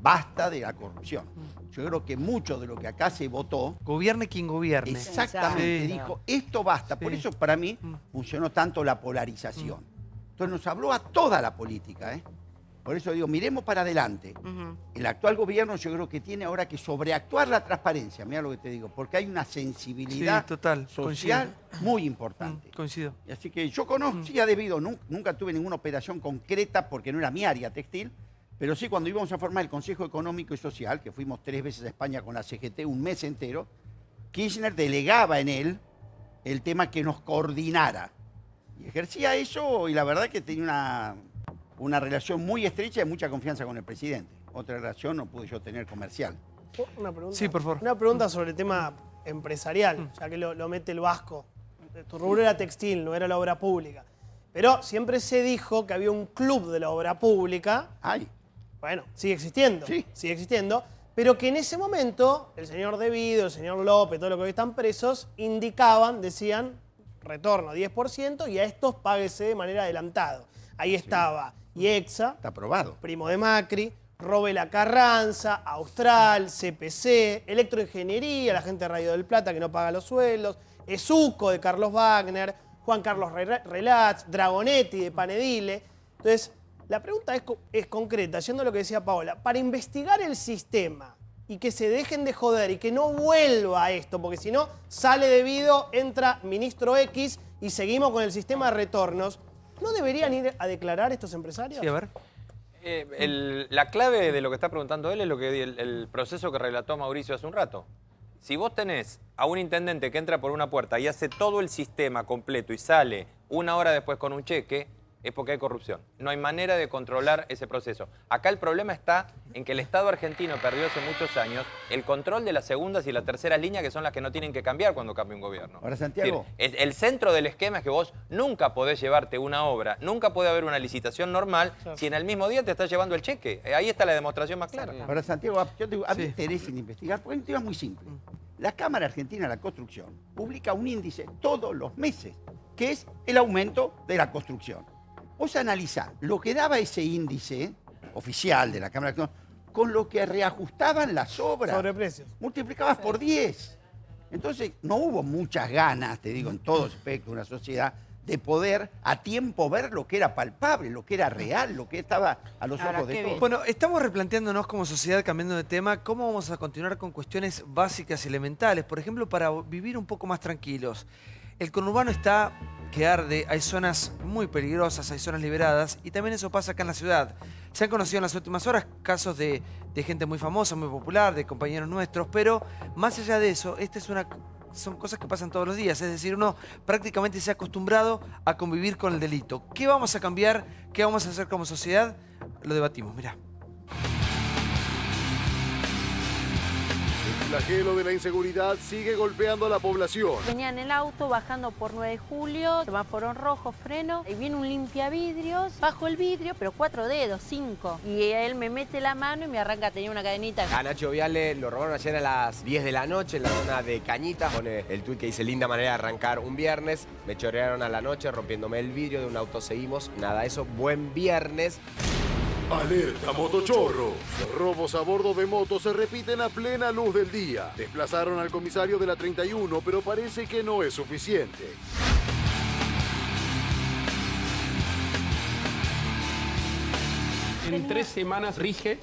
basta de la corrupción. Yo creo que mucho de lo que acá se votó... Gobierne quien gobierne. Exactamente, Sí. dijo, esto basta. Por eso para mí funcionó tanto la polarización. Entonces nos habló a toda la política, Por eso digo, miremos para adelante. El actual gobierno yo creo que tiene ahora que sobreactuar la transparencia, mira lo que te digo, porque hay una sensibilidad social muy importante. Coincido. Y así que yo conocía debido, nunca tuve ninguna operación concreta porque no era mi área textil, pero sí cuando íbamos a formar el Consejo Económico y Social, que fuimos 3 veces a España con la CGT un mes entero, Kirchner delegaba en él el tema que nos coordinara. Y ejercía eso y la verdad que tenía una relación muy estrecha y mucha confianza con el presidente. Otra relación no pude yo tener comercial. Una pregunta. Sí, por favor. Una pregunta sobre el tema empresarial, ya que lo mete el Vasco. Tu rubro era textil, no era la obra pública. Pero siempre se dijo que había un club de la obra pública. Ay. Bueno, sigue existiendo. Sí. Sigue existiendo. Pero que en ese momento el señor Devido, el señor López, todo lo que hoy están presos, decían, retorno 10% y a estos páguese de manera adelantada. Ahí estaba IEXA, está aprobado, primo de Macri, Robela Carranza, Austral, CPC, Electroingeniería, la gente de Radio del Plata que no paga los sueldos, Esuco de Carlos Wagner, Juan Carlos Relats, Dragonetti de Panedile. Entonces, la pregunta es concreta, yendo a lo que decía Paola. Para investigar el sistema y que se dejen de joder y que no vuelva a esto, porque si no, sale Devido, entra ministro X y seguimos con el sistema de retornos, ¿no deberían ir a declarar estos empresarios? Sí, a ver. La clave de lo que está preguntando él es lo que el proceso que relató Mauricio hace un rato. Si vos tenés a un intendente que entra por una puerta y hace todo el sistema completo y sale 1 hora después con un cheque, es porque hay corrupción. No hay manera de controlar ese proceso. Acá el problema está en que el Estado argentino perdió hace muchos años el control de las segundas y las terceras líneas, que son las que no tienen que cambiar cuando cambia un gobierno. Ahora, Santiago. Es decir, el centro del esquema es que vos nunca podés llevarte una obra, nunca puede haber una licitación normal si en el mismo día te estás llevando el cheque. Ahí está la demostración más clara. Ahora, Santiago, yo te digo, a mí me interesa en investigar, porque hay un tema muy simple. La Cámara Argentina de la Construcción publica un índice todos los meses, que es el aumento de la construcción. Vos analizás lo que daba ese índice oficial de la Cámara de Construcción con lo que reajustaban las obras. Sobreprecios. Multiplicabas por 10. Entonces, no hubo muchas ganas, te digo, en todo aspecto de una sociedad, de poder a tiempo ver lo que era palpable, lo que era real, lo que estaba a los ojos de todos. Bueno, estamos replanteándonos como sociedad, cambiando de tema, cómo vamos a continuar con cuestiones básicas y elementales. Por ejemplo, para vivir un poco más tranquilos. El conurbano está que arde, hay zonas muy peligrosas, hay zonas liberadas y también eso pasa acá en la ciudad. Se han conocido en las últimas horas casos de gente muy famosa, muy popular, de compañeros nuestros, pero más allá de eso, son cosas que pasan todos los días, es decir, uno prácticamente se ha acostumbrado a convivir con el delito. ¿Qué vamos a cambiar? ¿Qué vamos a hacer como sociedad? Lo debatimos, mirá. El flagelo de la inseguridad sigue golpeando a la población. Venía en el auto bajando por 9 de julio, semáforo en rojo, freno, y viene un limpiavidrios, bajo el vidrio, pero 4 dedos, 5. Y él me mete la mano y me arranca, tenía una cadenita. A Nacho Viale lo robaron ayer a las 10 de la noche en la zona de Cañita. Pone el tuit que dice linda manera de arrancar un viernes. Me chorearon a la noche rompiéndome el vidrio de un auto, seguimos. Nada, eso, buen viernes. Alerta motochorro. Los robos a bordo de motos se repiten a plena luz del día. Desplazaron al comisario de la 31, pero parece que no es suficiente. En 3 semanas rige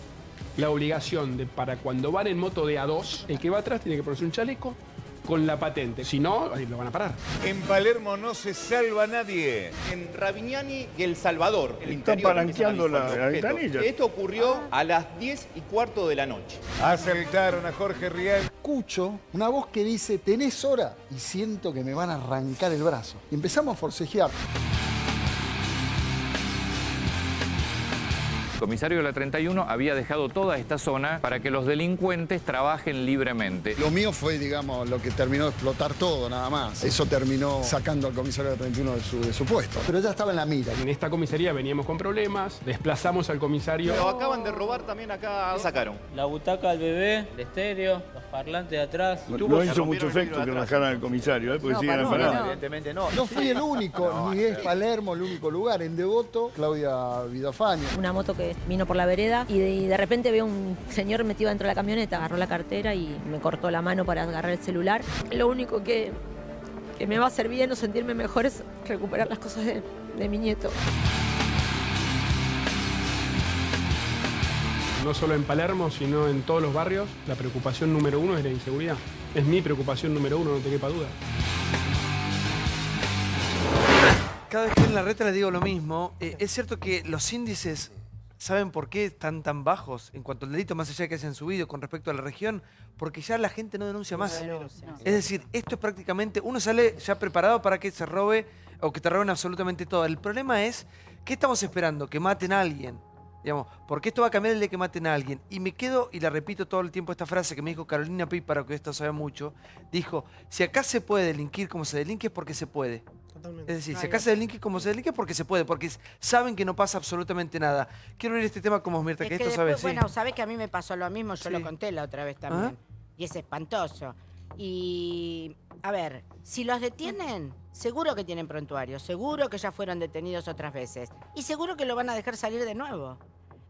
la obligación de para cuando van en moto de A2, el que va atrás tiene que ponerse un chaleco con la patente. Si no, ahí lo van a parar. En Palermo no se salva nadie. En Ravignani y El Salvador. Están palanqueando la ventanilla. Esto ocurrió a las 10:15 de la noche. Asaltaron a Jorge Rial. Escucho una voz que dice, ¿tenés hora? Y siento que me van a arrancar el brazo. Y empezamos a forcejear. El comisario de la 31 había dejado toda esta zona para que los delincuentes trabajen libremente. Lo mío fue, digamos, lo que terminó de explotar todo, nada más. Eso terminó sacando al comisario de la 31 de su puesto. Pero ya estaba en la mira. En esta comisaría veníamos con problemas, desplazamos al comisario. Pero acaban de robar también acá. ¿Qué sacaron? La butaca del bebé, el estéreo, los parlantes de atrás. No hizo mucho efecto que bajaran al comisario, porque siguen afanados. Evidentemente no. No fui el único, ni es Palermo el único lugar. En Devoto, Claudia Vidafaña. Una moto que vino por la vereda y de repente veo un señor metido dentro de la camioneta, agarró la cartera y me cortó la mano para agarrar el celular. Lo único que me va a hacer bien o sentirme mejor es recuperar las cosas de mi nieto. no solo en Palermo, sino en todos los barrios, la preocupación número uno es la inseguridad. Es mi preocupación número uno, no te quepa duda. Cada vez que en la reta les digo lo mismo. Es cierto que los índices, ¿saben por qué están tan bajos en cuanto al delito, más allá de que hayan subido con respecto a la región? Porque ya la gente no denuncia más. Es decir, esto es prácticamente, uno sale ya preparado para que se robe o que te roben absolutamente todo. El problema es, ¿qué estamos esperando? Que maten a alguien. Digamos, porque esto va a cambiar el de que maten a alguien. Y me quedo, y la repito todo el tiempo esta frase que me dijo Carolina Píparo, que esto sabe mucho, dijo, si acá se puede delinquir como se delinque es porque se puede. Totalmente. Es decir, si acá se delinque como se delinque es porque se puede, porque saben que no pasa absolutamente nada. Quiero ver este tema como Mirta, que esto después, sabes, bueno, sabes que a mí me pasó lo mismo, yo Sí. lo conté la otra vez también. Y es espantoso. Y, a ver, si los detienen, seguro que tienen prontuario, seguro que ya fueron detenidos otras veces. Y seguro que lo van a dejar salir de nuevo.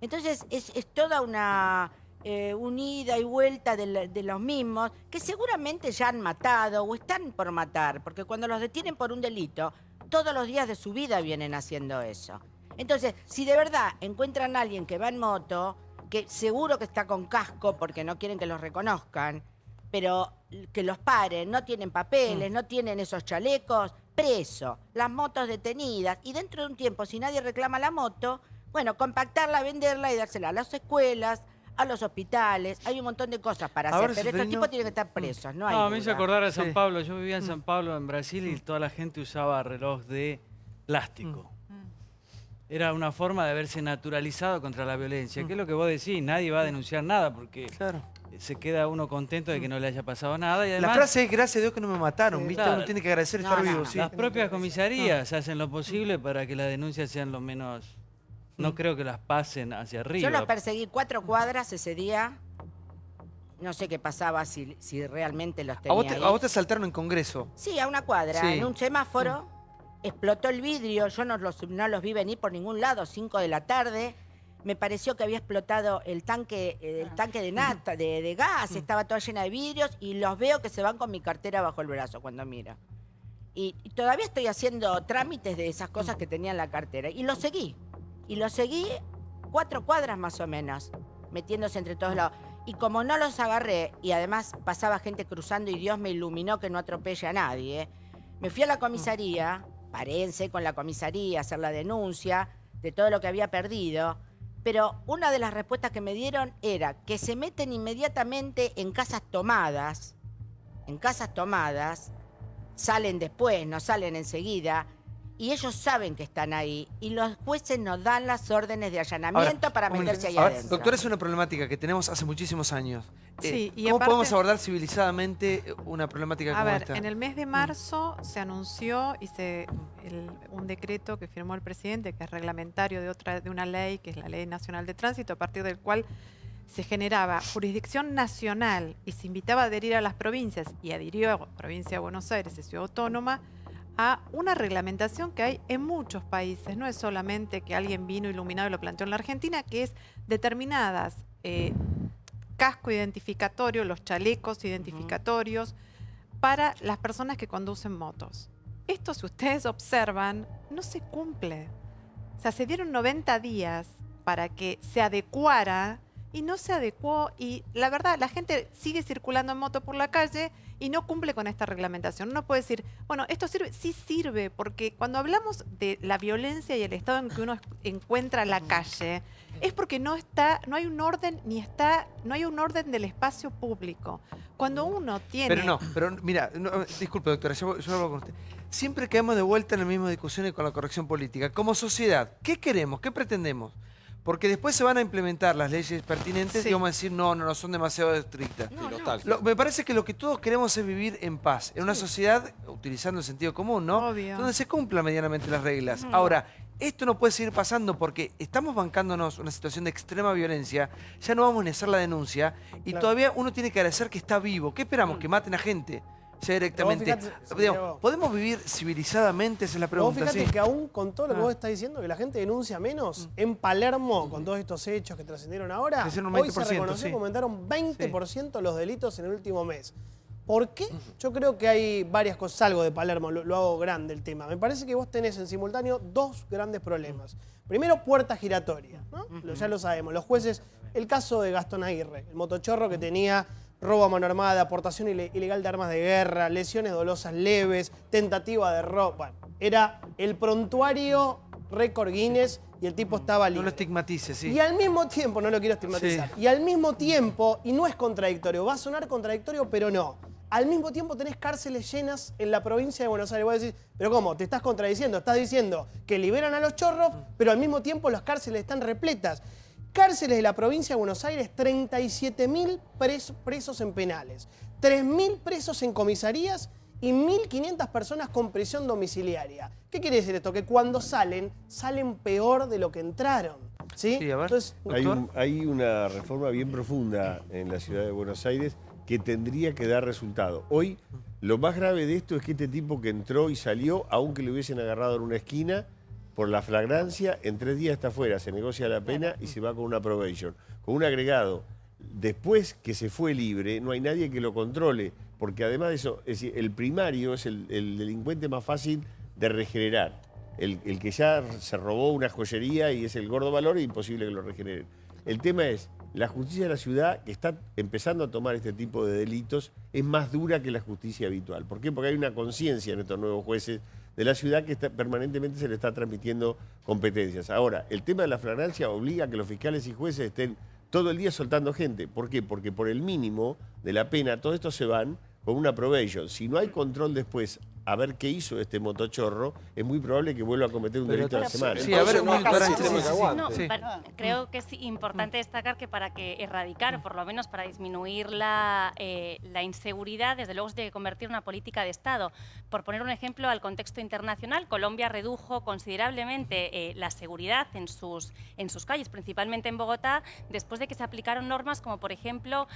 Entonces, es toda una ida y vuelta de los mismos, que seguramente ya han matado o están por matar, porque cuando los detienen por un delito, todos los días de su vida vienen haciendo eso. Entonces, si de verdad encuentran a alguien que va en moto, que seguro que está con casco porque no quieren que los reconozcan, pero que los paren, no tienen papeles, no tienen esos chalecos, preso, las motos detenidas, y dentro de un tiempo, si nadie reclama la moto, bueno, compactarla, venderla y dársela a las escuelas, a los hospitales, hay un montón de cosas para hacer, pero estos tipos tienen que estar presos, no hay No, me hizo duda. acordar a San Pablo. Yo vivía en San Pablo, en Brasil, y toda la gente usaba reloj de plástico. Era una forma de haberse naturalizado contra la violencia. ¿Qué es lo que vos decís? Nadie va a denunciar nada porque se queda uno contento de que no le haya pasado nada. Y además, la frase es gracias a Dios que no me mataron, ¿viste? claro. Uno tiene que agradecer estar vivo, sí. Las propias comisarías hacen lo posible para que las denuncias sean lo menos... No creo que las pasen hacia arriba. Yo los perseguí 4 cuadras ese día. No sé qué pasaba si realmente los tenía ahí. A vos te saltaron en Congreso. Sí, a una cuadra. Sí. En un semáforo explotó el vidrio. Yo no los vi venir por ningún lado. 5 de la tarde. Me pareció que había explotado el tanque de nata, de gas. Estaba toda llena de vidrios. Y los veo que se van con mi cartera bajo el brazo cuando miro. Y todavía estoy haciendo trámites de esas cosas que tenía en la cartera. Y los seguí. Y los seguí 4 cuadras más o menos, metiéndose entre todos lados. Y como no los agarré, y además pasaba gente cruzando y Dios me iluminó que no atropelle a nadie, me fui a la comisaría, paréense con la comisaría, hacer la denuncia de todo lo que había perdido. Pero una de las respuestas que me dieron era que se meten inmediatamente en casas tomadas, salen después, no salen enseguida, y ellos saben que están ahí, y los jueces nos dan las órdenes de allanamiento para meterse ahí adentro. Doctor, es una problemática que tenemos hace muchísimos años. Sí, y ¿Cómo aparte- podemos abordar civilizadamente una problemática A como ver, esta? en el mes de marzo se anunció un decreto que firmó el presidente, que es reglamentario de una ley, que es la Ley Nacional de Tránsito, a partir del cual se generaba jurisdicción nacional y se invitaba a adherir a las provincias, y adhirió Provincia de Buenos Aires y Ciudad Autónoma, a una reglamentación que hay en muchos países. No es solamente que alguien vino iluminado y lo planteó en la Argentina, que es determinadas casco identificatorio, los chalecos identificatorios para las personas que conducen motos. Esto, si ustedes observan, no se cumple. O sea, se dieron 90 días para que se adecuara y no se adecuó, y la verdad, la gente sigue circulando en moto por la calle y no cumple con esta reglamentación. Uno puede decir, bueno, ¿esto sirve? Sí sirve, porque cuando hablamos de la violencia y el estado en que uno encuentra la calle, es porque no hay un orden no hay un orden del espacio público. Cuando uno tiene... Pero mira, disculpe doctora, yo hablo con usted. Siempre caemos de vuelta en la misma discusión y con la corrección política. Como sociedad, ¿qué queremos? ¿Qué pretendemos? Porque después se van a implementar las leyes pertinentes y vamos a decir, no, son demasiado estrictas. Me parece que lo que todos queremos es vivir en paz, en una sociedad, utilizando el sentido común, ¿no? Obvio. Donde se cumplan medianamente las reglas. Ahora, esto no puede seguir pasando porque estamos bancándonos una situación de extrema violencia, ya no vamos a hacer la denuncia y todavía uno tiene que agradecer que está vivo. ¿Qué esperamos? Que maten a gente. Ya directamente. ¿Podemos vivir civilizadamente? Esa es la pregunta. Vos fíjate ¿sí? que aún con todo lo que vos estás diciendo, que la gente denuncia menos, en Palermo, con todos estos hechos que trascendieron ahora, Crecieron un hoy se 20%, reconoció sí. que aumentaron 20% los delitos en el último mes. ¿Por qué? Yo creo que hay varias cosas. Salgo de Palermo, lo hago grande el tema. Me parece que vos tenés en simultáneo 2 grandes problemas. Primero, puerta giratoria, ¿no? Ya lo sabemos. Los jueces el caso de Gastón Aguirre, el motochorro que tenía robo a mano armada, aportación ilegal de armas de guerra, lesiones dolosas leves, tentativa de robo. Bueno, era el prontuario récord Guinness y el tipo estaba libre. No lo estigmatice, sí. Y al mismo tiempo, no lo quiero estigmatizar, Sí. y al mismo tiempo, y no es contradictorio, va a sonar contradictorio, pero no. Al mismo tiempo tenés cárceles llenas en la provincia de Buenos Aires. Vos decís, pero ¿cómo? Te estás contradiciendo. Estás diciendo que liberan a los chorros, pero al mismo tiempo las cárceles están repletas. Cárceles de la provincia de Buenos Aires, 37.000 presos en penales, 3.000 presos en comisarías y 1.500 personas con prisión domiciliaria. ¿Qué quiere decir esto? Que cuando salen peor de lo que entraron. ¿Sí? Sí, a ver. Entonces, Hay una reforma bien profunda en la ciudad de Buenos Aires que tendría que dar resultado. Hoy, lo más grave de esto es que este tipo que entró y salió, aunque le hubiesen agarrado en una esquina, por la flagrancia, en 3 días está afuera, se negocia la pena y se va con una probation, con un agregado. Después que se fue libre, no hay nadie que lo controle, porque además de eso, es decir, el primario es el delincuente más fácil de regenerar. El que ya se robó una joyería y es el gordo valor, es imposible que lo regenere. El tema es, la justicia de la ciudad, que está empezando a tomar este tipo de delitos, es más dura que la justicia habitual. ¿Por qué? Porque hay una conciencia en estos nuevos jueces de la ciudad que permanentemente se le está transmitiendo competencias. Ahora, el tema de la flagrancia obliga a que los fiscales y jueces estén todo el día soltando gente. ¿Por qué? Porque por el mínimo de la pena, todos estos se van con una probation. Si no hay control después a ver qué hizo este motochorro, es muy probable que vuelva a cometer un delito a la semana. Sí, a ver, creo que es importante destacar que para que erradicar, por lo menos para disminuir la inseguridad, desde luego se tiene que convertir en una política de Estado. Por poner un ejemplo al contexto internacional, Colombia redujo considerablemente la seguridad en sus calles, principalmente en Bogotá, después de que se aplicaron normas como, por ejemplo,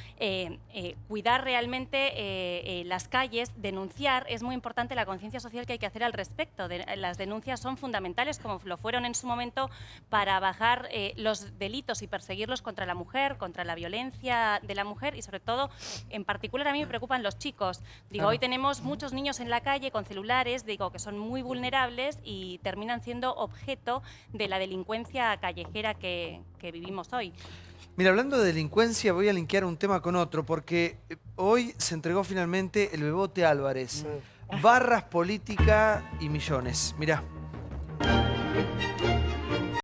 cuidar realmente las calles, denunciar. Es muy importante la conciencia social que hay que hacer al respecto. Las denuncias son fundamentales, como lo fueron en su momento, para bajar los delitos y perseguirlos contra la mujer, contra la violencia de la mujer y, sobre todo, en particular a mí me preocupan los chicos. Digo, hoy tenemos muchos niños en la calle con celulares, digo, que son muy vulnerables y terminan siendo objeto de la delincuencia callejera que vivimos hoy. Mira, hablando de delincuencia, voy a linkear un tema con otro, porque hoy se entregó finalmente el Bebote Álvarez. Barras, política y millones. Mirá.